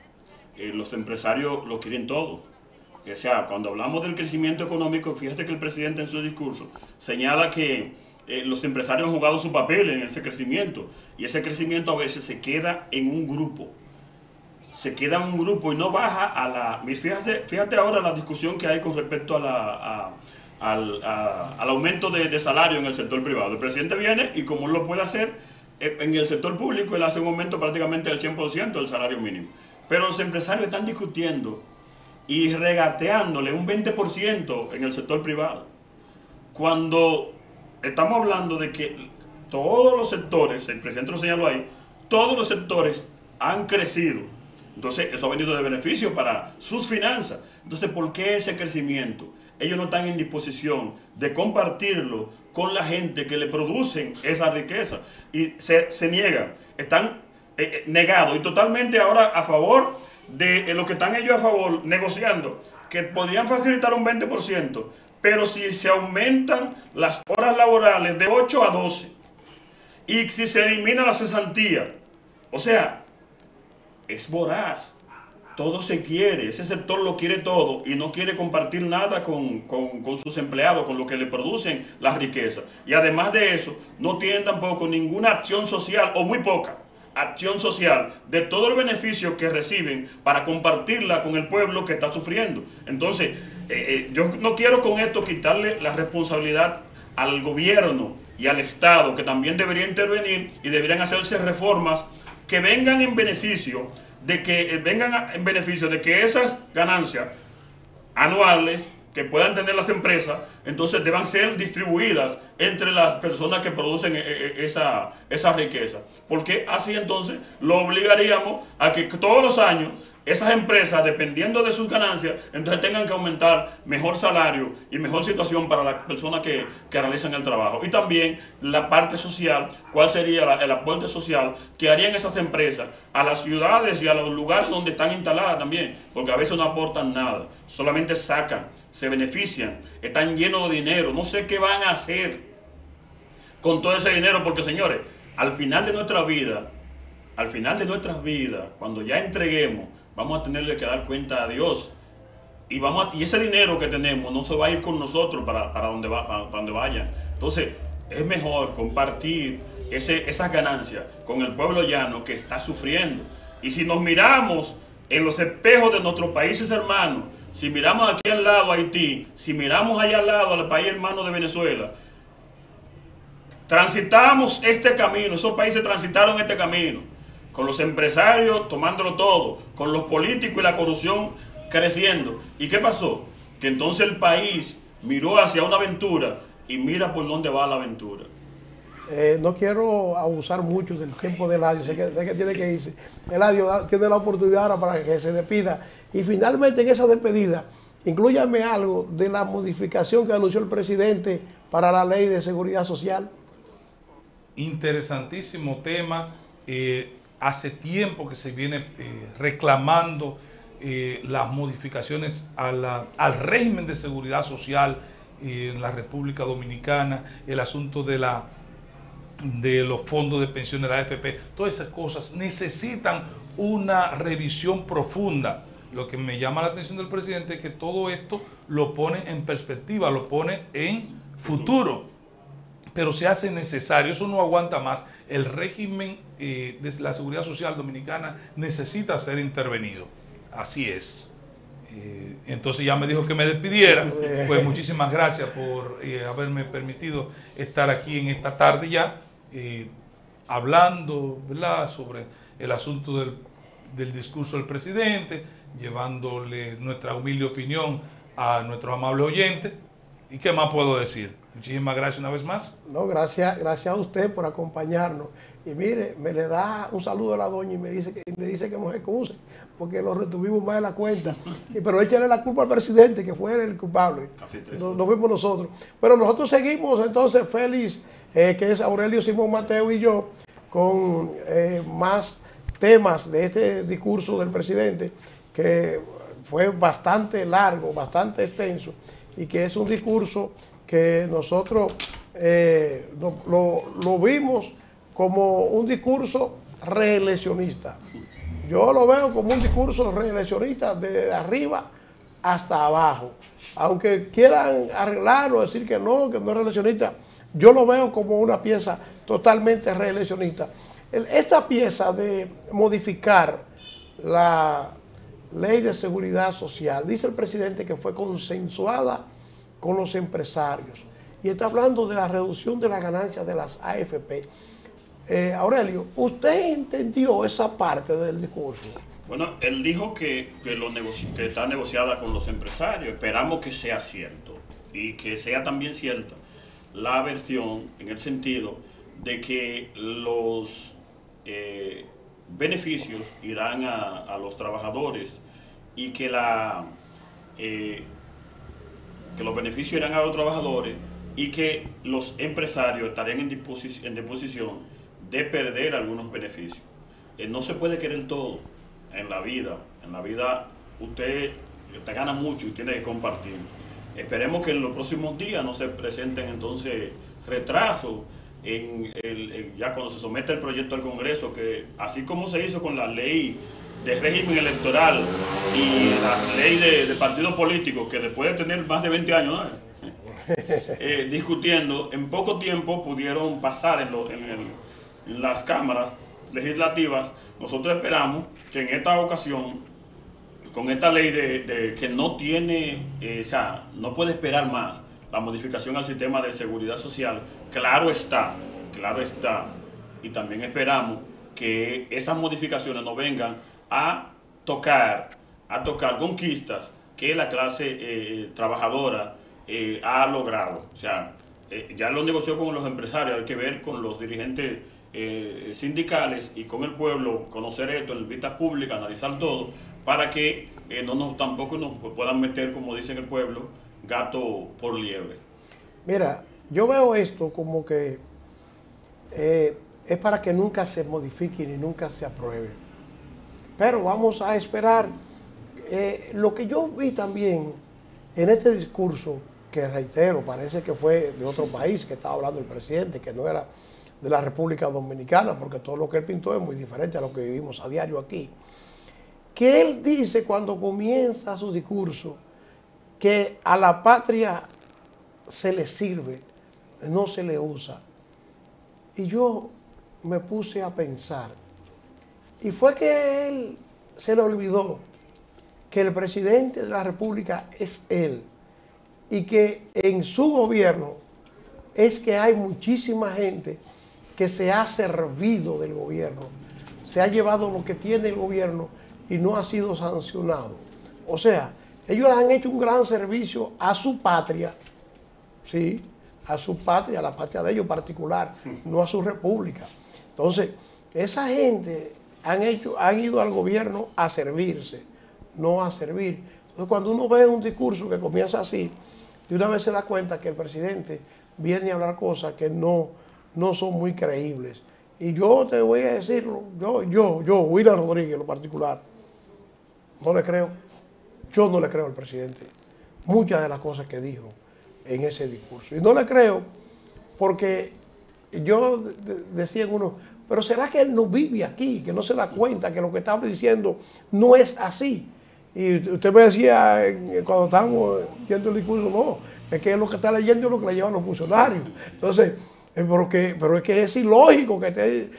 Los empresarios lo quieren todo. O sea, cuando hablamos del crecimiento económico, fíjate que el presidente en su discurso señala que los empresarios han jugado su papel en ese crecimiento, y ese crecimiento a veces se queda en un grupo. Se queda en un grupo y no baja a la... Fíjate ahora la discusión que hay con respecto al aumento de salario en el sector privado. El presidente viene y como él lo puede hacer, en el sector público él hace un aumento prácticamente del 100% del salario mínimo. Pero los empresarios están discutiendo y regateándole un 20% en el sector privado. Cuando estamos hablando de que todos los sectores, el presidente lo señaló ahí, todos los sectores han crecido. Entonces eso ha venido de beneficio para sus finanzas. Entonces, ¿por qué ese crecimiento? Ellos no están en disposición de compartirlo con la gente que le producen esa riqueza. Y se niegan, están negados y totalmente ahora a favor de lo que están ellos a favor, negociando, que podrían facilitar un 20%, pero si se aumentan las horas laborales de 8 a 12 y si se elimina la cesantía, o sea, es voraz. Todo se quiere, ese sector lo quiere todo y no quiere compartir nada con sus empleados, con lo que le producen las riquezas. Y además de eso, no tienen tampoco ninguna acción social, o muy poca acción social, de todo el beneficio que reciben para compartirla con el pueblo que está sufriendo. Entonces, yo no quiero con esto quitarle la responsabilidad al gobierno y al Estado, que también debería intervenir y deberían hacerse reformas que vengan en beneficio de que esas ganancias anuales que puedan tener las empresas, entonces deban ser distribuidas entre las personas que producen esa riqueza. Porque así entonces lo obligaríamos a que todos los años esas empresas, dependiendo de sus ganancias, entonces tengan que aumentar mejor salario y mejor situación para las personas que realizan el trabajo. Y también la parte social, cuál sería el aporte social que harían esas empresas a las ciudades y a los lugares donde están instaladas también, porque a veces no aportan nada, solamente sacan, se benefician, están llenos de dinero, no sé qué van a hacer con todo ese dinero, porque señores, al final de nuestras vidas, cuando ya entreguemos, vamos a tenerle que dar cuenta a Dios. Y ese dinero que tenemos no se va a ir con nosotros para donde vaya. Entonces, es mejor compartir esas ganancias con el pueblo llano que está sufriendo. Y si nos miramos en los espejos de nuestros países hermanos, si miramos aquí al lado a Haití, si miramos allá al lado al país hermano de Venezuela, transitamos este camino, esos países transitaron este camino, con los empresarios tomándolo todo, con los políticos y la corrupción creciendo. ¿Y qué pasó? Que entonces el país miró hacia una aventura y mira por dónde va la aventura. No quiero abusar mucho del tiempo de Eladio, sé que tiene que irse. Eladio tiene la oportunidad ahora para que se despida. Y finalmente en esa despedida, inclúyame algo de la modificación que anunció el presidente para la ley de seguridad social. Interesantísimo tema. Hace tiempo que se viene reclamando las modificaciones al régimen de seguridad social en la República Dominicana, el asunto de los fondos de pensiones de la AFP, todas esas cosas necesitan una revisión profunda. Lo que me llama la atención del presidente es que todo esto lo pone en perspectiva, lo pone en futuro, pero se hace necesario, eso no aguanta más. El régimen de la seguridad social dominicana necesita ser intervenido. Así es. Entonces ya me dijo que me despidiera. Pues muchísimas gracias por haberme permitido estar aquí en esta tarde ya, hablando, ¿verdad?, sobre el asunto del discurso del presidente, llevándole nuestra humilde opinión a nuestros amables oyentes. ¿Y qué más puedo decir? Muchísimas gracias una vez más. No, gracias a usted por acompañarnos. Y mire, me le da un saludo a la doña y me dice que nos excuse, porque lo retuvimos más de la cuenta. Pero échale la culpa al presidente, que fue el culpable. No fuimos nosotros. Pero nosotros seguimos entonces, Félix, que es Aurelio Simón Mateo y yo, con más temas de este discurso del presidente, que fue bastante largo, bastante extenso, y que es un discurso que nosotros lo vimos como un discurso reeleccionista. Yo lo veo como un discurso reeleccionista de arriba hasta abajo. Aunque quieran arreglarlo, decir que no es reeleccionista, yo lo veo como una pieza totalmente reeleccionista. Esta pieza de modificar la ley de seguridad social, dice el presidente que fue consensuada con los empresarios. Y está hablando de la reducción de las ganancias de las AFP. Aurelio, ¿usted entendió esa parte del discurso? Bueno, él dijo que está negociada con los empresarios. Esperamos que sea cierto y que sea también cierta la versión en el sentido de que los beneficios irán a los trabajadores y que los beneficios irán a los trabajadores y que los empresarios estarían en disposición de perder algunos beneficios. No se puede querer todo en la vida. En la vida usted te gana mucho y tiene que compartir. Esperemos que en los próximos días no se presenten entonces retrasos ya cuando se somete el proyecto al Congreso, que así como se hizo con la ley de régimen electoral y la ley de partidos políticos, que después de tener más de 20 años, ¿no? Discutiendo, en poco tiempo pudieron pasar en las cámaras legislativas. Nosotros esperamos que en esta ocasión, con esta ley que no tiene, o sea, no puede esperar más la modificación al sistema de seguridad social, claro está, y también esperamos que esas modificaciones no vengan a tocar conquistas que la clase trabajadora ha logrado. O sea, ya lo negoció con los empresarios, hay que ver con los dirigentes sindicales y con el pueblo, conocer esto en vista pública, analizar todo, para que tampoco nos puedan meter, como dicen el pueblo, gato por liebre. Mira, yo veo esto como que es para que nunca se modifique ni nunca se apruebe. Pero vamos a esperar. Lo que yo vi también en este discurso, que reitero, parece que fue de otro país que estaba hablando el presidente, que no era de la República Dominicana, porque todo lo que él pintó es muy diferente a lo que vivimos a diario aquí. Que él dice cuando comienza su discurso que a la patria se le sirve, no se le usa. Y yo me puse a pensar, y fue que él se le olvidó que el presidente de la República es él, y que en su gobierno es que hay muchísima gente que se ha servido del gobierno, se ha llevado lo que tiene el gobierno y no ha sido sancionado. O sea, ellos han hecho un gran servicio a su patria, sí, a su patria, a la patria de ellos particular, no a su república. Entonces, esa gente han ido al gobierno a servirse, no a servir. Entonces, cuando uno ve un discurso que comienza así, de una vez se da cuenta que el presidente viene a hablar cosas que no son muy creíbles. Y yo te voy a decirlo, yo, William Rodríguez en lo particular, no le creo. Yo no le creo al presidente muchas de las cosas que dijo en ese discurso. Y no le creo porque yo decía en uno, pero ¿será que él no vive aquí? Que no se da cuenta que lo que estaba diciendo no es así. Y usted me decía cuando estábamos viendo el discurso, no, es que lo que está leyendo es lo que le llevan los funcionarios. Entonces, pero es que es ilógico que esté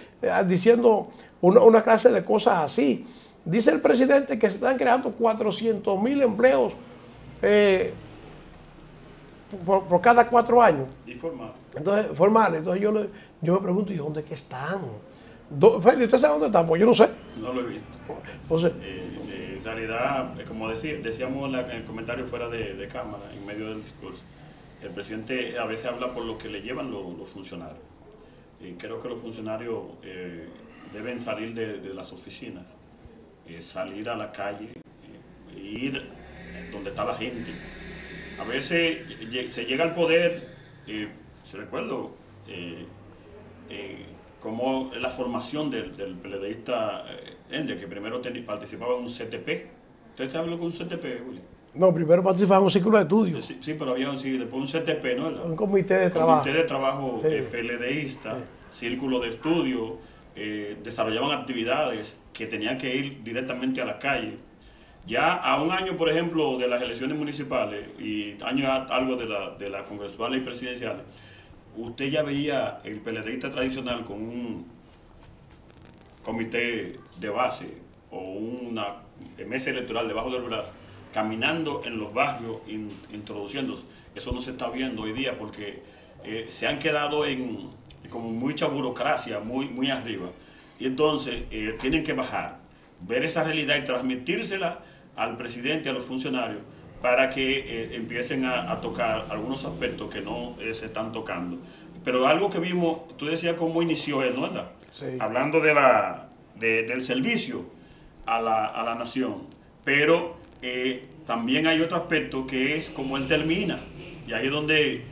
diciendo una clase de cosas así. Dice el presidente que se están creando 400,000 empleos por cada 4 años. Y formales. Entonces, formales. Entonces yo me pregunto, ¿y dónde que están? Feli, ¿usted sabe dónde están? Pues yo no sé. No lo he visto. Entonces, en realidad, como decíamos en el comentario fuera de cámara, en medio del discurso, el presidente a veces habla por lo que le llevan los funcionarios. Creo que los funcionarios deben salir de las oficinas, salir a la calle, ir donde está la gente. A veces se llega al poder, se recuerdo, cómo la formación del PLDista Ende, que primero participaba en un CTP. ¿Usted está hablando con un CTP, William? No, primero participaba en un círculo de estudio. Sí, pero había después un CTP, ¿no? Un comité de trabajo. Comité de trabajo sí. PLDista, sí. círculo de estudio, desarrollaban actividades que tenían que ir directamente a la calle. Ya a un año, por ejemplo, de las elecciones municipales y año algo de las congresuales y presidenciales, usted ya veía el PLDista tradicional con un comité de base o una mesa electoral debajo del brazo, caminando en los barrios, introduciéndose. Eso no se está viendo hoy día porque se han quedado en como mucha burocracia, muy arriba. Y entonces tienen que bajar, ver esa realidad y transmitírsela al presidente y a los funcionarios para que empiecen a tocar algunos aspectos que no se están tocando. Pero algo que vimos, tú decías cómo inició él, ¿no? ¿Verdad? Sí. Hablando del servicio a la nación. Pero también hay otro aspecto que es cómo él termina. Y ahí es donde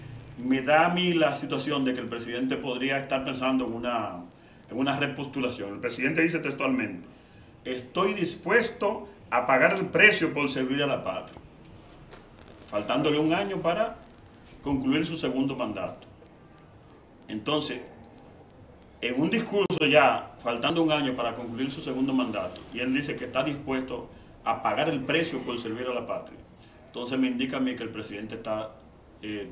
me da a mí la situación de que el presidente podría estar pensando en una repostulación. El presidente dice textualmente: estoy dispuesto a pagar el precio por servir a la patria. Faltándole un año para concluir su segundo mandato. Entonces, en un discurso ya, faltando un año para concluir su segundo mandato, y él dice que está dispuesto a pagar el precio por servir a la patria, entonces me indica a mí que el presidente está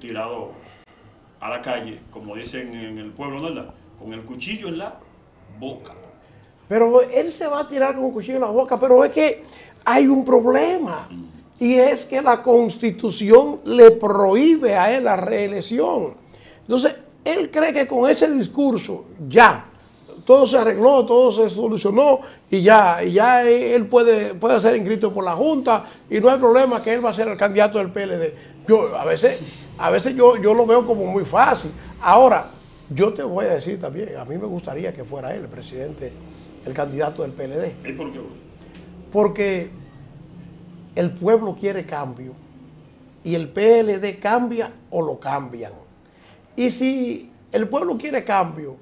tirado a la calle, como dicen en el pueblo, ¿no? Con el cuchillo en la boca. Pero él se va a tirar con un cuchillo en la boca, pero es que hay un problema, y es que la Constitución le prohíbe a él la reelección. Entonces, él cree que con ese discurso ya todo se arregló, todo se solucionó y ya él puede ser inscrito por la Junta y no hay problema que él va a ser el candidato del PLD. A veces yo lo veo como muy fácil. Ahora, yo te voy a decir también, a mí me gustaría que fuera él el presidente, el candidato del PLD. ¿Y por qué? Porque el pueblo quiere cambio y el PLD cambia o lo cambian. Y si el pueblo quiere cambio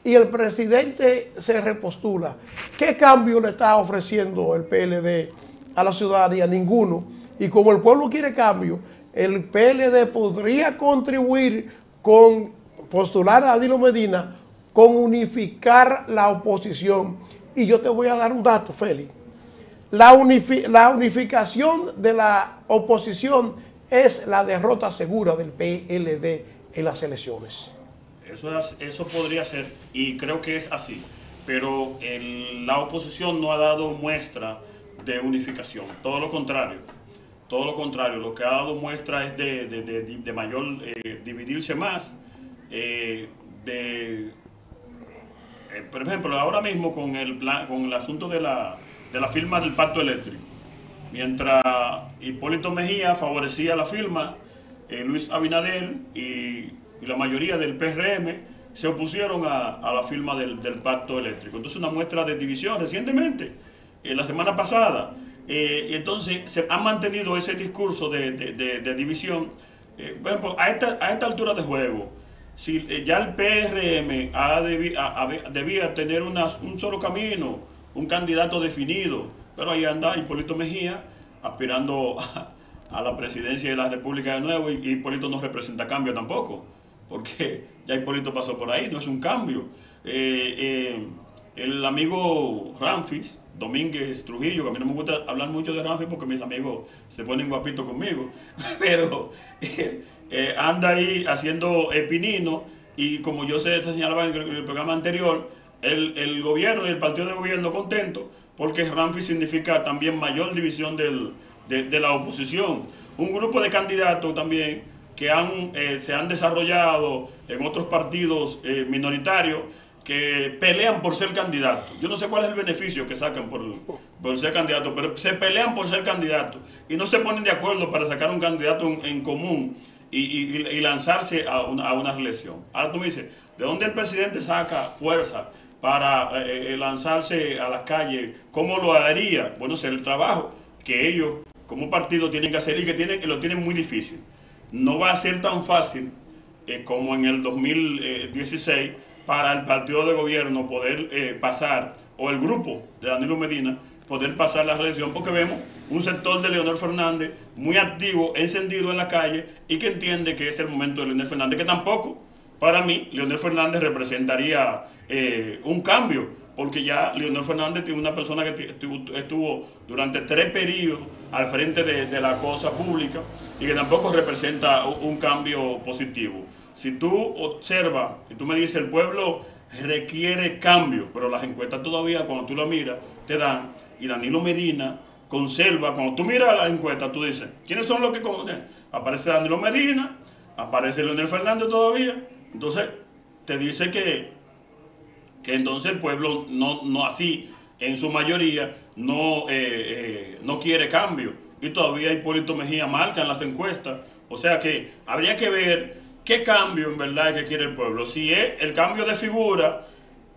y el presidente se repostula, ¿qué cambio le está ofreciendo el PLD a la ciudadanía? Ninguno. Y como el pueblo quiere cambio, el PLD podría contribuir con postular a Danilo Medina, con unificar la oposición. Y yo te voy a dar un dato, Félix. La unificación de la oposición es la derrota segura del PLD en las elecciones. Eso podría ser, y creo que es así, pero la oposición no ha dado muestra de unificación, todo lo contrario, lo que ha dado muestra es de mayor, dividirse más, por ejemplo, ahora mismo con el asunto de la firma del pacto eléctrico, mientras Hipólito Mejía favorecía la firma, Luis Abinader y la mayoría del PRM se opusieron a la firma del pacto eléctrico. Entonces, una muestra de división recientemente, la semana pasada. Entonces, se ha mantenido ese discurso de división. Por ejemplo, a esta altura de juego, si ya el PRM debía tener un solo camino, un candidato definido, pero ahí anda Hipólito Mejía aspirando a la presidencia de la República de nuevo, y Hipólito no representa cambio tampoco, porque ya Hipólito pasó por ahí, no es un cambio. El amigo Ramfis Domínguez Trujillo, que a mí no me gusta hablar mucho de Ramfis porque mis amigos se ponen guapitos conmigo, pero anda ahí haciendo pinino, y como yo se señalaba en el programa anterior, el gobierno y el partido de gobierno contento, porque Ramfis significa también mayor división de la oposición. Un grupo de candidatos también que se han desarrollado en otros partidos minoritarios que pelean por ser candidatos. Yo no sé cuál es el beneficio que sacan por ser candidatos, pero se pelean por ser candidatos y no se ponen de acuerdo para sacar un candidato en común y lanzarse a una reelección. Ahora tú me dices, ¿de dónde el presidente saca fuerza para lanzarse a las calles? ¿Cómo lo haría? Bueno, es el trabajo que ellos como partido tienen que hacer y que lo tienen muy difícil. No va a ser tan fácil como en el 2016 para el partido de gobierno poder pasar, o el grupo de Danilo Medina, poder pasar la reelección, porque vemos un sector de Leonel Fernández muy activo, encendido en la calle, y que entiende que es el momento de Leonel Fernández, que tampoco, para mí, Leonel Fernández representaría un cambio, porque ya Leonel Fernández tiene una persona que estuvo durante 3 periodos al frente de la cosa pública, y que tampoco representa un cambio positivo. Si tú observas, y tú me dices, el pueblo requiere cambio, pero las encuestas todavía, cuando tú las miras, te dan, y Danilo Medina conserva, cuando tú miras las encuestas, tú dices, ¿quiénes son los que conocen? Aparece Danilo Medina, aparece Leonel Fernández todavía, entonces te dice que entonces el pueblo no así, en su mayoría, no quiere cambio, y todavía Hipólito Mejía marca en las encuestas, o sea que habría que ver qué cambio en verdad es que quiere el pueblo, si es el cambio de figura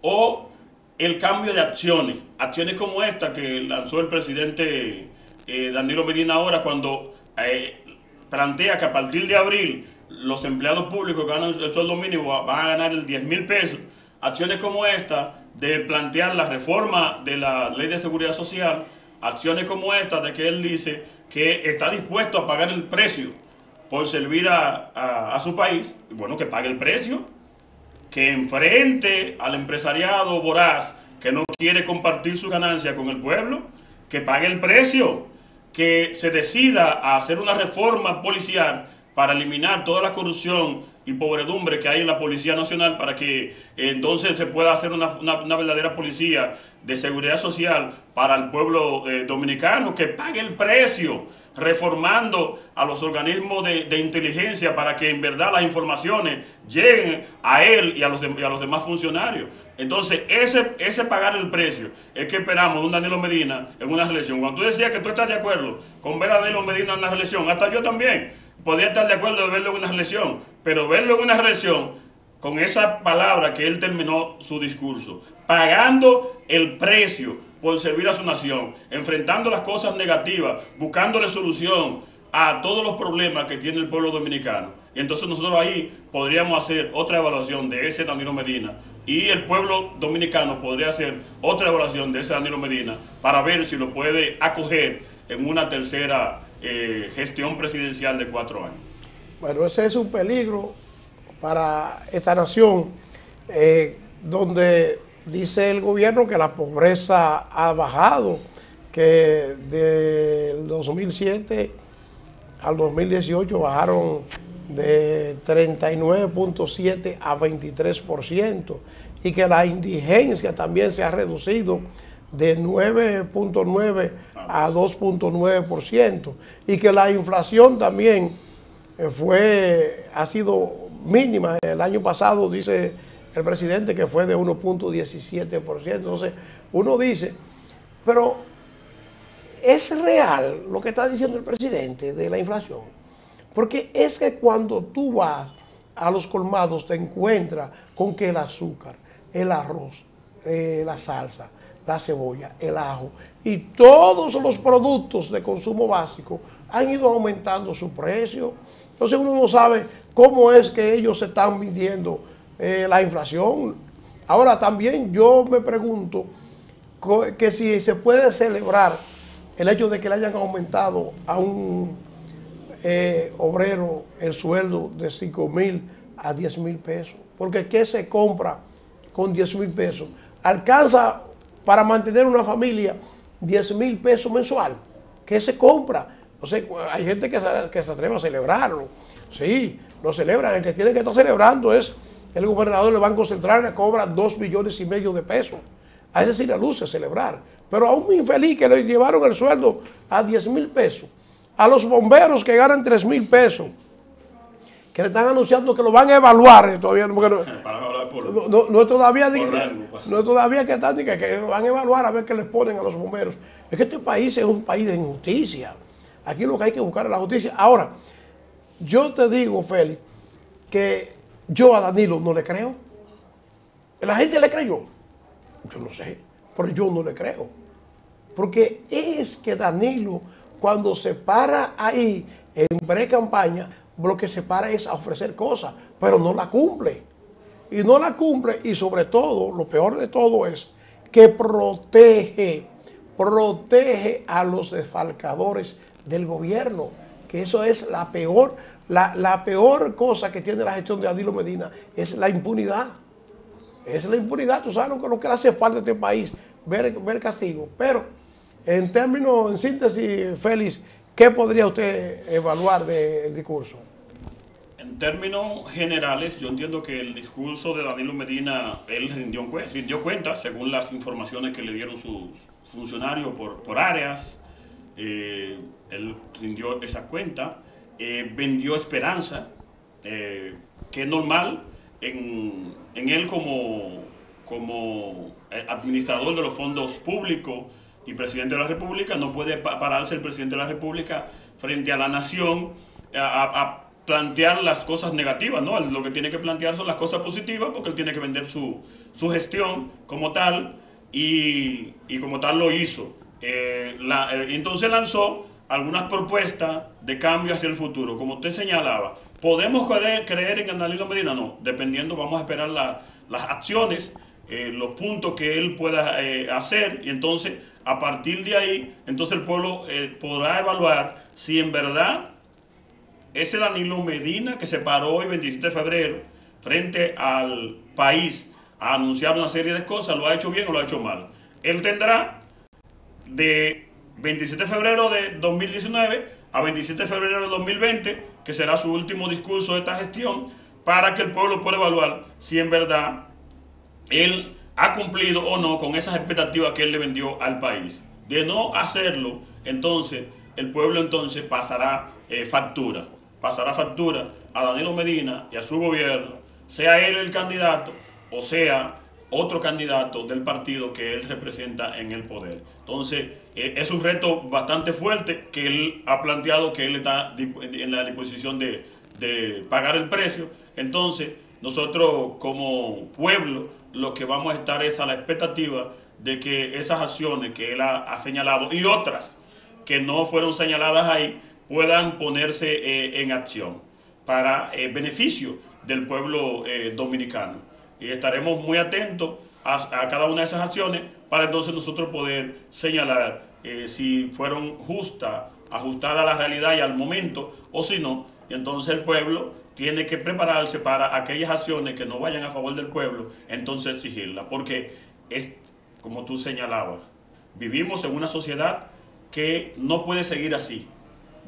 o el cambio de acciones, acciones como esta que lanzó el presidente Danilo Medina ahora, cuando plantea que a partir de abril los empleados públicos que ganan el sueldo mínimo van a ganar el 10.000 pesos, acciones como esta de plantear la reforma de la ley de seguridad social, acciones como esta de que él dice que está dispuesto a pagar el precio por servir a su país, y bueno, que pague el precio, que enfrente al empresariado voraz que no quiere compartir su ganancia con el pueblo, que pague el precio, que se decida a hacer una reforma policial para eliminar toda la corrupción y pobredumbre que hay en la Policía Nacional, para que entonces se pueda hacer una verdadera policía de seguridad social para el pueblo dominicano, que pague el precio, reformando a los organismos de inteligencia para que en verdad las informaciones lleguen a él y a los demás funcionarios. Entonces, ese pagar el precio es que esperamos de un Danilo Medina en una reelección. Cuando tú decías que tú estás de acuerdo con ver a Danilo Medina en una reelección, hasta yo también podría estar de acuerdo de verlo en una reelección, pero verlo en una reelección con esa palabra que él terminó su discurso, pagando el precio por servir a su nación, enfrentando las cosas negativas, buscándole solución a todos los problemas que tiene el pueblo dominicano. Y entonces nosotros ahí podríamos hacer otra evaluación de ese Danilo Medina, y el pueblo dominicano podría hacer otra evaluación de ese Danilo Medina para ver si lo puede acoger en una tercera gestión presidencial de 4 años. Bueno, ese es un peligro para esta nación, donde dice el gobierno que la pobreza ha bajado, que del 2007 al 2018 bajaron de 39.7 a 23%, y que la indigencia también se ha reducido de 9.9 a 2.9%, y que la inflación también ha sido mínima. El año pasado, dice el presidente, que fue de 1.17%. Entonces uno dice, pero ¿es real lo que está diciendo el presidente de la inflación? Porque es que cuando tú vas a los colmados te encuentras con que el azúcar, el arroz, la salsa, la cebolla, el ajo y todos los productos de consumo básico han ido aumentando su precio. Entonces uno no sabe cómo es que ellos se están midiendo la inflación. Ahora también yo me pregunto que si se puede celebrar el hecho de que le hayan aumentado a un obrero el sueldo de 5.000 a 10.000 pesos. Porque ¿qué se compra con 10.000 pesos? Alcanza para mantener una familia 10.000 pesos mensual. ¿Qué se compra? O sea, hay gente que se atreve a celebrarlo. Sí, lo celebran. El que tiene que estar celebrando es el gobernador del Banco Central, que cobra 2,5 millones de pesos. A ese sí le luce celebrar. Pero a un infeliz que le llevaron el sueldo a 10.000 pesos, a los bomberos que ganan 3.000 pesos, que le están anunciando que lo van a evaluar todavía, no es todavía que están, que lo van a evaluar a ver qué les ponen a los bomberos. Es que este país es un país de injusticia. Aquí lo que hay que buscar es la justicia. Ahora, yo te digo, Félix, que yo a Danilo no le creo. La gente le creyó. Yo no sé, pero yo no le creo. Porque es que Danilo, cuando se para ahí en pre-campaña, lo que se para es a ofrecer cosas, pero no la cumple. y no la cumple, y sobre todo, lo peor de todo es que protege a los defalcadores del gobierno, que eso es la peor cosa que tiene la gestión de Danilo Medina, es la impunidad. Es la impunidad. Tú sabes lo que le hace falta a este país, ver castigo. Pero, en términos, en síntesis, Félix, ¿qué podría usted evaluar del discurso? En términos generales, yo entiendo que el discurso de Danilo Medina, él rindió cuenta, según las informaciones que le dieron sus funcionarios por áreas, él rindió esa cuenta, vendió esperanza, que es normal en él como administrador de los fondos públicos y presidente de la República. No puede pararse el presidente de la República frente a la nación a plantear las cosas negativas, ¿no? Lo que tiene que plantear son las cosas positivas, porque él tiene que vender su gestión como tal, y como tal lo hizo. Entonces lanzó algunas propuestas de cambio hacia el futuro. Como usted señalaba, ¿podemos creer en Danilo Medina? No, dependiendo, vamos a esperar las acciones, los puntos que él pueda hacer, y entonces a partir de ahí, entonces el pueblo podrá evaluar si en verdad ese Danilo Medina que se paró hoy 27 de febrero frente al país a anunciar una serie de cosas, ¿lo ha hecho bien o lo ha hecho mal? Él tendrá de 27 de febrero de 2019 a 27 de febrero de 2020, que será su último discurso de esta gestión, para que el pueblo pueda evaluar si en verdad él ha cumplido o no con esas expectativas que él le vendió al país. De no hacerlo, entonces el pueblo entonces pasará factura a Danilo Medina y a su gobierno, sea él el candidato o sea otro candidato del partido que él representa en el poder. Entonces, es un reto bastante fuerte que él ha planteado, que él está en la disposición de pagar el precio. Entonces, nosotros como pueblo, lo que vamos a estar es a la expectativa de que esas acciones que él ha señalado y otras que no fueron señaladas ahí puedan ponerse en acción para beneficio del pueblo dominicano. Y estaremos muy atentos a cada una de esas acciones para entonces nosotros poder señalar si fueron ajustadas a la realidad y al momento, o si no. Y entonces el pueblo tiene que prepararse para aquellas acciones que no vayan a favor del pueblo, entonces exigirlas. Porque es, como tú señalabas, vivimos en una sociedad que no puede seguir así,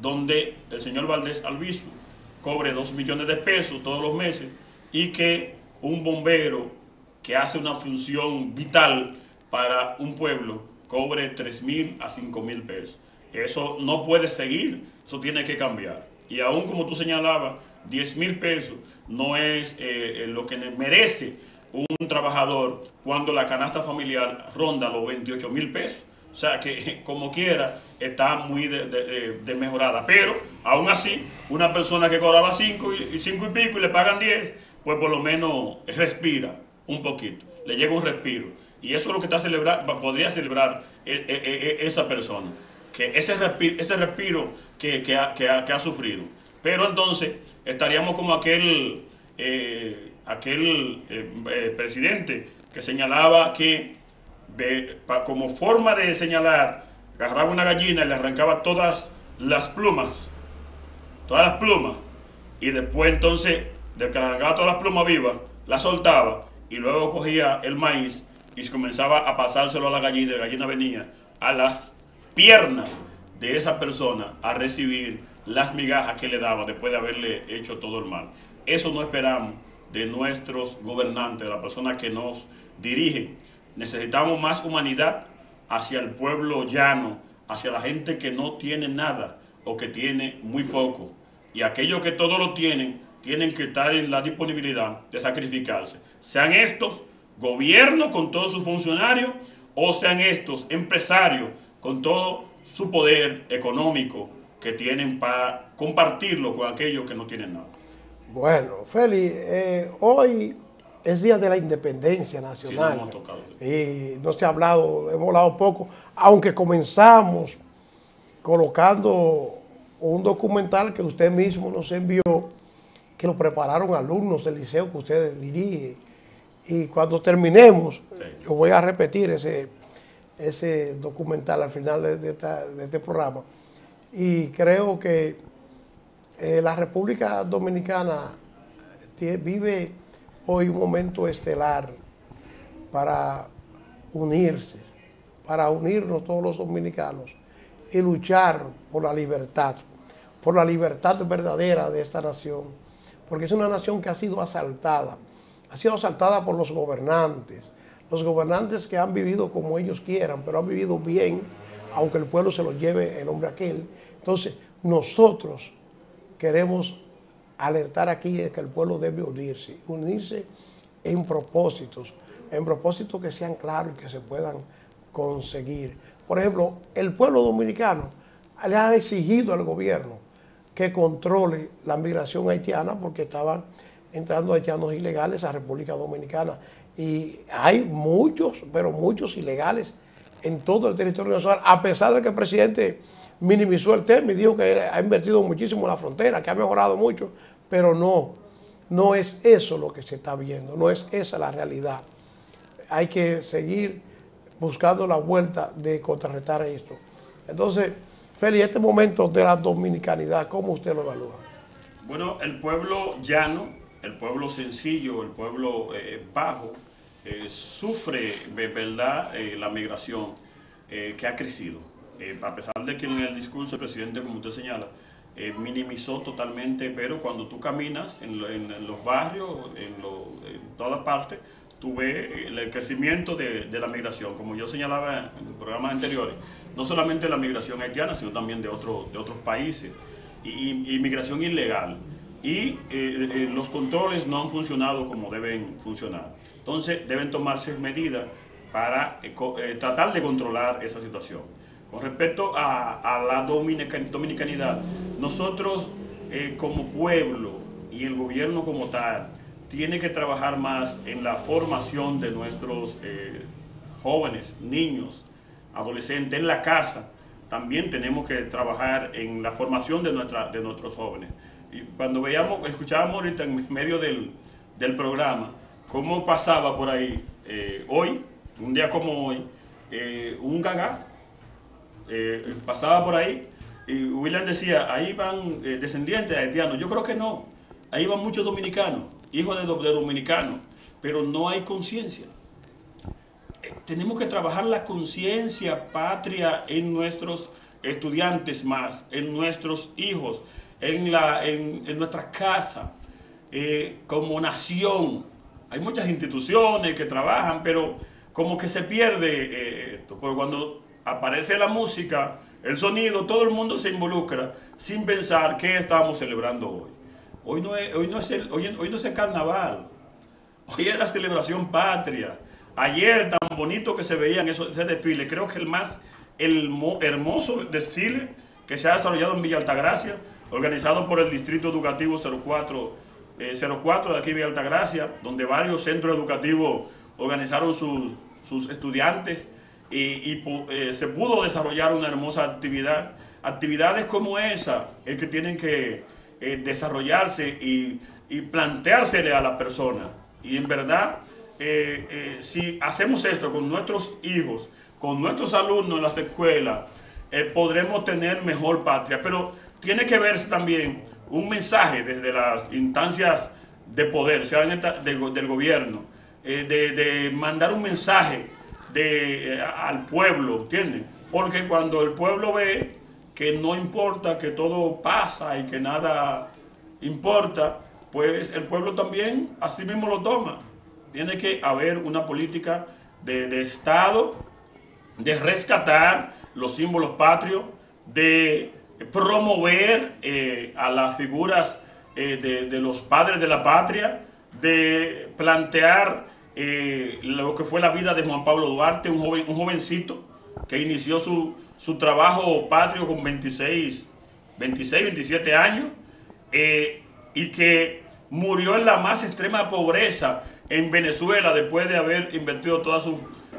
donde el señor Valdés Albizu cobre 2 millones de pesos todos los meses y que un bombero que hace una función vital para un pueblo cobre 3.000 a 5.000 pesos. Eso no puede seguir, eso tiene que cambiar. Y aún como tú señalabas, 10.000 pesos no es lo que merece un trabajador cuando la canasta familiar ronda los 28.000 pesos. O sea que como quiera está muy desmejorada. Pero aún así, una persona que cobraba 5 y pico y le pagan 10, pues por lo menos respira un poquito, le llega un respiro. Y eso es lo que podría celebrar esa persona, que ese respiro que ha sufrido. Pero entonces estaríamos como aquel presidente que señalaba que como forma de señalar, agarraba una gallina y le arrancaba todas las plumas, y después entonces, de que le arrancaba todas las plumas vivas, la soltaba y luego cogía el maíz y comenzaba a pasárselo a la gallina, y la gallina venía a las piernas de esa persona a recibir las migajas que le daba después de haberle hecho todo el mal. Eso no esperamos de nuestros gobernantes, de las personas que nos dirigen. Necesitamos más humanidad hacia el pueblo llano, hacia la gente que no tiene nada o que tiene muy poco. Y aquellos que todo lo tienen que estar en la disponibilidad de sacrificarse. Sean estos gobiernos con todos sus funcionarios o sean estos empresarios con todo su poder económico que tienen para compartirlo con aquellos que no tienen nada. Bueno, Félix, hoy es día de la independencia nacional. Sí, no hemos tocado. Y no se ha hablado, hemos hablado poco, aunque comenzamos colocando un documental que usted mismo nos envió, que lo prepararon alumnos del liceo que usted dirige, Y cuando terminemos, yo voy a repetir ese documental al final de este programa. Y creo que la República Dominicana vive hoy un momento estelar para unirse, para unirnos todos los dominicanos y luchar por la libertad verdadera de esta nación, porque es una nación que ha sido asaltada por los gobernantes que han vivido como ellos quieran, pero han vivido bien, aunque el pueblo se lo lleve el hombre aquel. Entonces, nosotros queremos alertar aquí de que el pueblo debe unirse en propósitos que sean claros y que se puedan conseguir. Por ejemplo, el pueblo dominicano le ha exigido al gobierno que controle la migración haitiana porque estaban entrando haitianos ilegales a República Dominicana. Y hay muchos, pero muchos ilegales en todo el territorio nacional, a pesar de que el presidente minimizó el tema y dijo que ha invertido muchísimo en la frontera, que ha mejorado mucho, pero no es eso lo que se está viendo, no es esa la realidad. Hay que seguir buscando la vuelta de contrarrestar esto. Entonces, Félix, este momento de la dominicanidad, ¿cómo usted lo evalúa? Bueno, el pueblo llano, el pueblo sencillo, el pueblo bajo, sufre, ¿verdad?, la migración que ha crecido. A pesar de que en el discurso el presidente, como usted señala, minimizó totalmente, pero cuando tú caminas en los barrios, en todas partes, tú ves el crecimiento de la migración. Como yo señalaba en programas anteriores, no solamente la migración haitiana, sino también de otros países, y migración ilegal. Y los controles no han funcionado como deben funcionar. Entonces deben tomarse medidas para tratar de controlar esa situación. Con respecto a la dominicanidad, nosotros como pueblo y el gobierno como tal, tiene que trabajar más en la formación de nuestros jóvenes, niños, adolescentes, en la casa. También tenemos que trabajar en la formación de nuestros jóvenes. Y cuando escuchábamos ahorita en medio del programa, cómo pasaba por ahí hoy, un día como hoy, un gagá, pasaba por ahí y William decía, ahí van descendientes de haitianos. Yo creo que no, ahí van muchos dominicanos, hijos de dominicanos, pero no hay conciencia. Tenemos que trabajar la conciencia patria en nuestros estudiantes más, en nuestros hijos, en nuestra casa, como nación. Hay muchas instituciones que trabajan, pero como que se pierde esto, porque cuando aparece la música, el sonido, todo el mundo se involucra sin pensar qué estamos celebrando hoy. Hoy no es el carnaval, hoy es la celebración patria. Ayer tan bonito que se veían ese desfile, creo que el más hermoso desfile que se ha desarrollado en Villa Altagracia, organizado por el Distrito Educativo 04 de aquí Villa Altagracia, donde varios centros educativos organizaron sus estudiantes y se pudo desarrollar una hermosa actividad. Actividades como esa es que tienen que desarrollarse y planteársele a la persona. Y en verdad, si hacemos esto con nuestros hijos, con nuestros alumnos en las escuelas, podremos tener mejor patria. Pero tiene que verse también un mensaje desde las instancias de poder, sea del gobierno, de mandar un mensaje al pueblo, ¿entienden? Porque cuando el pueblo ve que no importa, que todo pasa y que nada importa, pues el pueblo también así mismo lo toma. Tiene que haber una política de Estado, de rescatar los símbolos patrios, de promover a las figuras de los padres de la patria, de plantear lo que fue la vida de Juan Pablo Duarte, un jovencito que inició su trabajo patrio con 26, 27 años y que murió en la más extrema pobreza en Venezuela después de haber invertido toda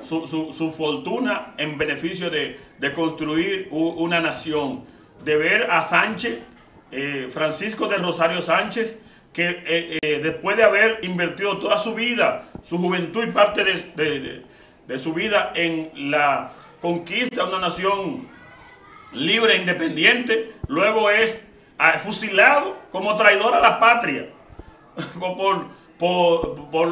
su fortuna en beneficio de construir una nación, de ver a Sánchez, Francisco de Rosario Sánchez, que después de haber invertido toda su vida, su juventud y parte de su vida en la conquista de una nación libre e independiente, luego es fusilado como traidor a la patria por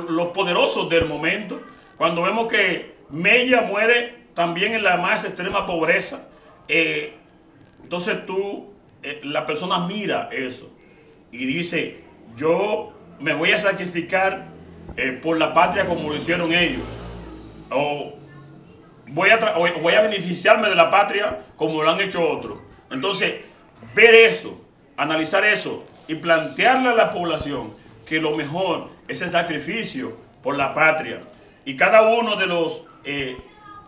los poderosos del momento. Cuando vemos que Mella muere también en la más extrema pobreza, entonces la persona mira eso y dice, yo me voy a sacrificar por la patria como lo hicieron ellos, o voy a beneficiarme de la patria como lo han hecho otros. Entonces, ver eso, analizar eso y plantearle a la población que lo mejor es el sacrificio por la patria. Y cada uno de los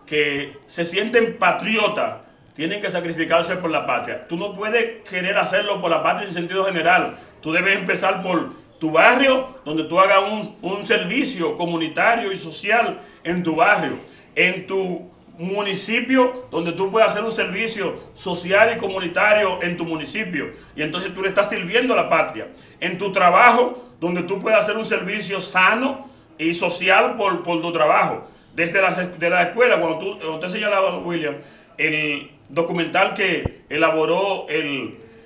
que se sienten patriotas tienen que sacrificarse por la patria. Tú no puedes querer hacerlo por la patria en sentido general. Tú debes empezar por tu barrio, donde tú hagas un servicio comunitario y social en tu barrio. En tu municipio, donde tú puedas hacer un servicio social y comunitario en tu municipio. Y entonces tú le estás sirviendo a la patria. En tu trabajo, donde tú puedas hacer un servicio sano y social por tu trabajo. Desde la escuela, cuando usted señalaba, William, el documental que elaboró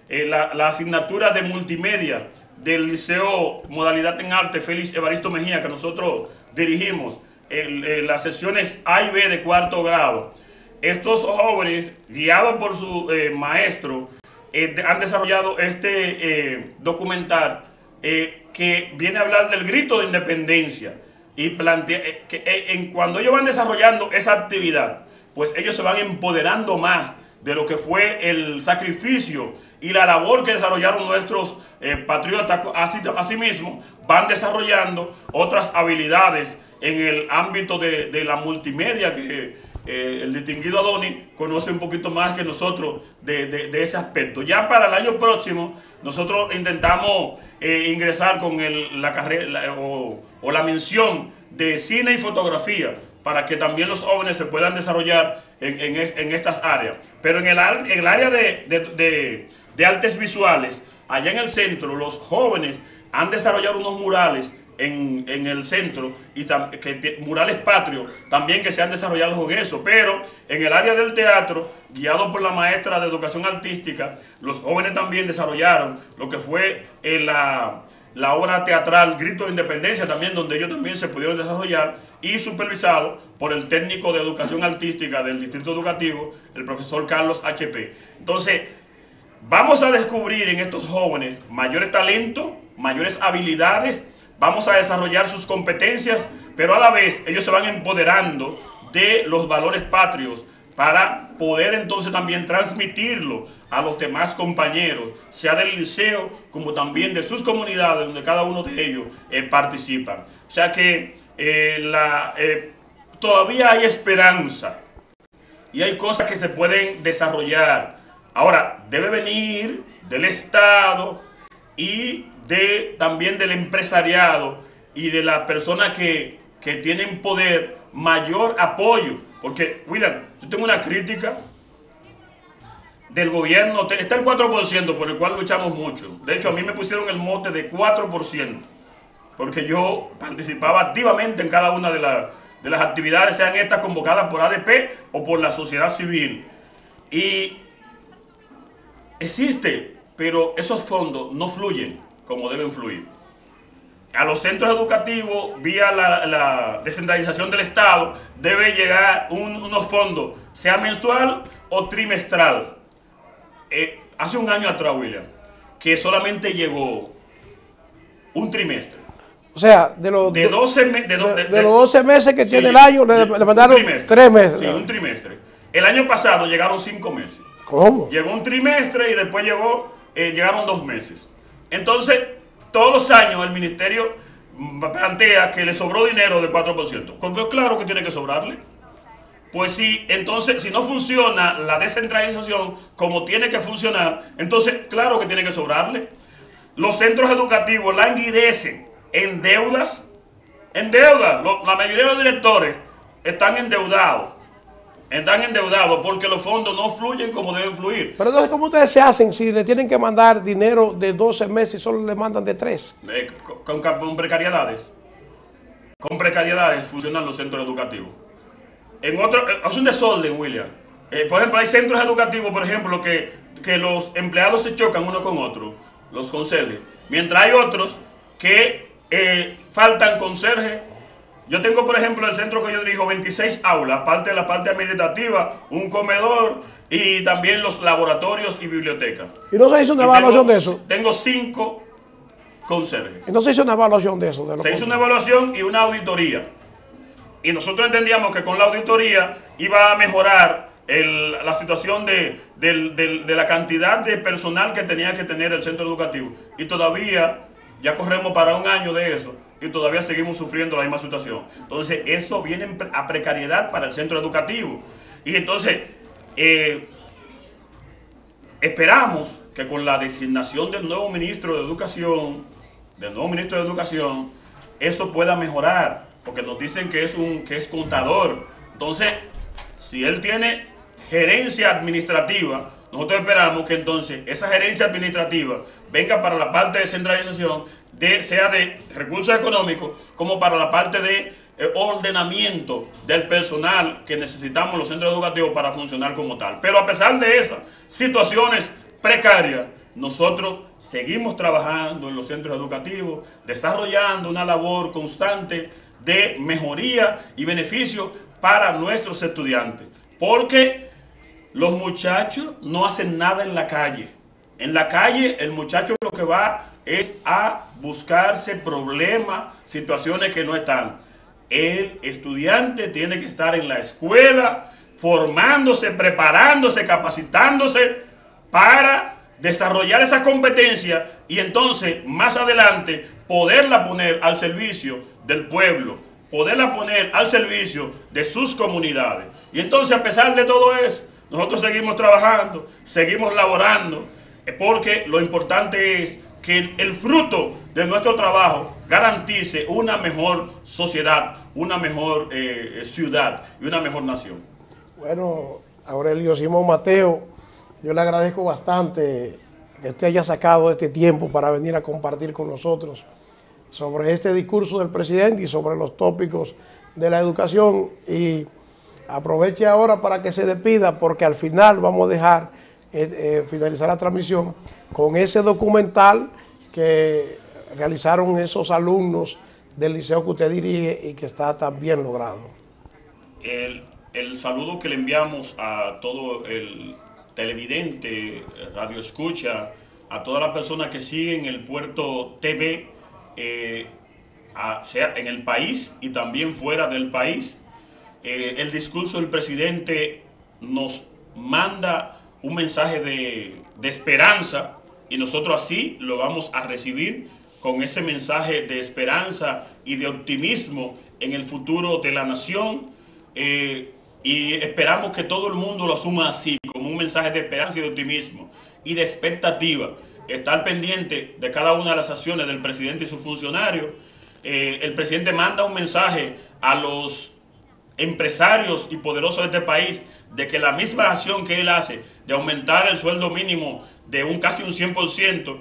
la asignatura de multimedia del Liceo Modalidad en Arte Félix Evaristo Mejía, que nosotros dirigimos, las sesiones A y B de cuarto grado. Estos jóvenes, guiados por su maestro, han desarrollado este documental que viene a hablar del grito de independencia y plantea que cuando ellos van desarrollando esa actividad, pues ellos se van empoderando más de lo que fue el sacrificio y la labor que desarrollaron nuestros patriotas. Asimismo, van desarrollando otras habilidades en el ámbito de la multimedia, que el distinguido Adonis conoce un poquito más que nosotros de ese aspecto. Ya para el año próximo, nosotros intentamos ingresar con la carrera o la mención de cine y fotografía, para que también los jóvenes se puedan desarrollar en estas áreas. Pero en el área de artes visuales, allá en el centro, los jóvenes han desarrollado unos murales en el centro, y murales patrios también que se han desarrollado con eso. Pero en el área del teatro, guiado por la maestra de educación artística, los jóvenes también desarrollaron lo que fue la obra teatral Grito de Independencia, también, donde ellos también se pudieron desarrollar, y supervisado por el técnico de educación artística del distrito educativo, el profesor Carlos H.P. Entonces, vamos a descubrir en estos jóvenes mayores talentos, mayores habilidades, vamos a desarrollar sus competencias, pero a la vez ellos se van empoderando de los valores patrios para poder entonces también transmitirlo a los demás compañeros, sea del liceo como también de sus comunidades, donde cada uno de ellos participan. O sea que todavía hay esperanza y hay cosas que se pueden desarrollar. Ahora, debe venir del Estado y también del empresariado y de las personas que tienen poder, mayor apoyo. Porque, William, yo tengo una crítica del gobierno. Está el 4%, por el cual luchamos mucho. De hecho, a mí me pusieron el mote de 4%, porque yo participaba activamente en cada una de las actividades, sean estas convocadas por ADP o por la sociedad civil. Y existe, pero esos fondos no fluyen como deben fluir. A los centros educativos, vía la descentralización del Estado, debe llegar unos fondos, sea mensual o trimestral. Hace un año atrás, William, que solamente llegó un trimestre. O sea, de los 12 meses que tiene el año, le mandaron 3 meses. Sí, un trimestre. El año pasado llegaron 5 meses. ¿Cómo? Llegó un trimestre y después llegaron 2 meses. Entonces, todos los años el ministerio plantea que le sobró dinero del 4%. Pues claro que tiene que sobrarle. Pues sí, entonces, si no funciona la descentralización como tiene que funcionar, entonces claro que tiene que sobrarle. Los centros educativos languidecen en deudas. La mayoría de los directores están endeudados. están endeudados porque los fondos no fluyen como deben fluir. Pero entonces, ¿cómo ustedes se hacen si le tienen que mandar dinero de 12 meses y solo le mandan de 3? Con precariedades. Con precariedades funcionan los centros educativos. En otro, es un desorden, William. Por ejemplo, hay centros educativos, por ejemplo, que los empleados se chocan uno con otro, los conserjes. Mientras hay otros que faltan conserjes. Yo tengo, por ejemplo, el centro que yo dirijo, 26 aulas, aparte de la parte administrativa, un comedor y también los laboratorios y bibliotecas. ¿Y no se hizo una evaluación de eso? Tengo 5 conserjes. ¿Y no se hizo una evaluación de eso? Se hizo una evaluación y una auditoría. Y nosotros entendíamos que con la auditoría iba a mejorar la situación de la cantidad de personal que tenía que tener el centro educativo. Y todavía, ya corremos para un año de eso, y todavía seguimos sufriendo la misma situación. Entonces, eso viene a precariedad para el centro educativo. Y entonces, esperamos que con la designación del nuevo ministro de Educación, eso pueda mejorar, porque nos dicen que es contador. Entonces, si él tiene gerencia administrativa, nosotros esperamos que entonces esa gerencia administrativa venga para la parte de centralización, sea de recursos económicos, como para la parte de ordenamiento del personal que necesitamos los centros educativos para funcionar como tal. Pero a pesar de esas situaciones precarias, nosotros seguimos trabajando en los centros educativos, desarrollando una labor constante de mejoría y beneficio para nuestros estudiantes. Porque los muchachos no hacen nada en la calle. En la calle el muchacho lo que va es a buscarse problemas, situaciones que no están. El estudiante tiene que estar en la escuela, formándose, preparándose, capacitándose para desarrollar esa competencia y entonces más adelante poderla poner al servicio del pueblo, poderla poner al servicio de sus comunidades. Y entonces, a pesar de todo eso, nosotros seguimos trabajando, seguimos laborando, porque lo importante es que el fruto de nuestro trabajo garantice una mejor sociedad, una mejor ciudad y una mejor nación. Bueno, Aurelio Simón Mateo, yo le agradezco bastante que usted haya sacado este tiempo para venir a compartir con nosotros sobre este discurso del presidente y sobre los tópicos de la educación. Y aproveche ahora para que se despida, porque al final vamos a dejar finalizar la transmisión con ese documental que realizaron esos alumnos del liceo que usted dirige y que está tan bien logrado. El saludo que le enviamos a todo el televidente, radio escucha, a todas las personas que siguen el Puerto TV, sea en el país y también fuera del país. El discurso del presidente nos manda un mensaje de esperanza y nosotros así lo vamos a recibir con ese mensaje de esperanza y de optimismo en el futuro de la nación. Y esperamos que todo el mundo lo asuma así, como un mensaje de esperanza y de optimismo y de expectativa. Estar pendiente de cada una de las acciones del presidente y sus funcionarios. El presidente manda un mensaje a los empresarios y poderosos de este país de que la misma acción que él hace de aumentar el sueldo mínimo de casi un 100%,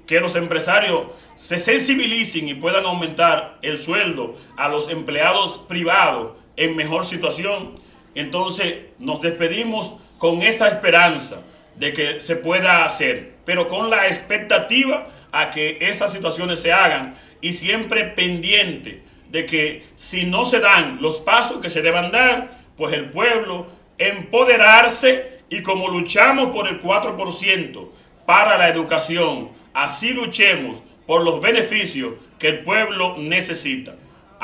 que los empresarios se sensibilicen y puedan aumentar el sueldo a los empleados privados en mejor situación. Entonces nos despedimos con esa esperanza de que se pueda hacer, pero con la expectativa a que esas situaciones se hagan y siempre pendiente de que si no se dan los pasos que se deban dar, pues el pueblo empoderarse, y como luchamos por el 4% para la educación, así luchemos por los beneficios que el pueblo necesita.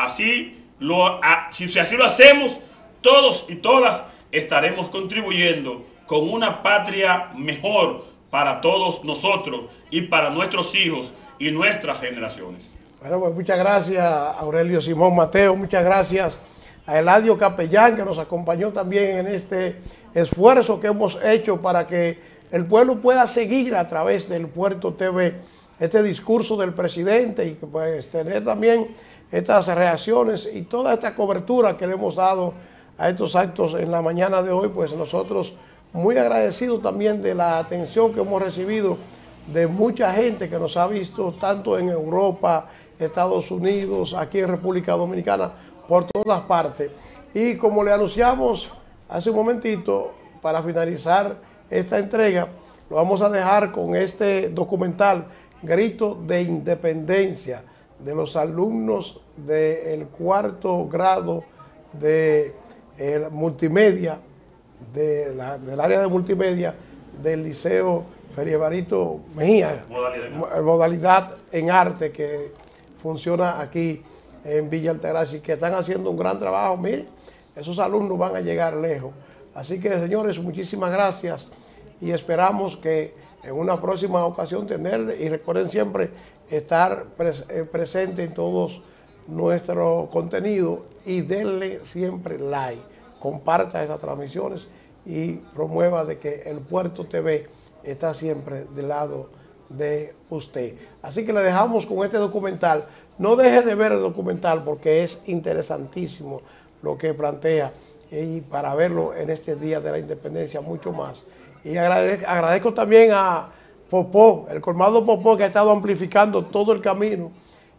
Si así lo hacemos, todos y todas estaremos contribuyendo con una patria mejor para todos nosotros y para nuestros hijos y nuestras generaciones. Bueno, pues muchas gracias, Aurelio Simón Mateo, muchas gracias a Eladio Capellán, que nos acompañó también en este esfuerzo que hemos hecho para que el pueblo pueda seguir a través del Puerto TV este discurso del presidente y que pues tener también estas reacciones y toda esta cobertura que le hemos dado a estos actos en la mañana de hoy, pues nosotros muy agradecidos también de la atención que hemos recibido de mucha gente que nos ha visto tanto en Europa, Estados Unidos, aquí en República Dominicana, por todas partes. Y como le anunciamos hace un momentito, para finalizar esta entrega, lo vamos a dejar con este documental, Grito de Independencia, de los alumnos del 4º grado de multimedia, del área de multimedia del Liceo Félix Evaristo Mejía, modalidad en arte, que funciona aquí en Villa Altagracia, y que están haciendo un gran trabajo. Miren, esos alumnos van a llegar lejos. Así que, señores, muchísimas gracias y esperamos que en una próxima ocasión tenerle, y recuerden siempre estar presente en todos nuestro contenido y denle siempre like, comparta esas transmisiones y promueva de que el Puerto TV está siempre del lado de usted. Así que le dejamos con este documental. No deje de ver el documental porque es interesantísimo lo que plantea, y para verlo en este Día de la Independencia mucho más. Y agradezco también a Popó, el colmado Popó, que ha estado amplificando todo el camino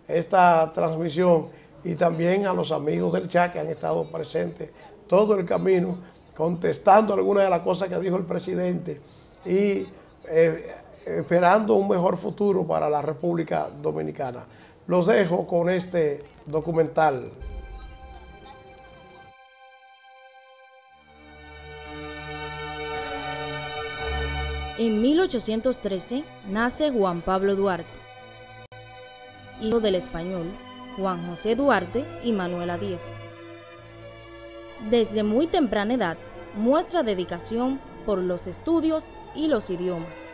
esta transmisión, y también a los amigos del chat que han estado presentes todo el camino, contestando algunas de las cosas que dijo el presidente y esperando un mejor futuro para la República Dominicana. Los dejo con este documental. En 1813 nace Juan Pablo Duarte, hijo del español Juan José Duarte y Manuela Díez. Desde muy temprana edad muestra dedicación por los estudios y los idiomas.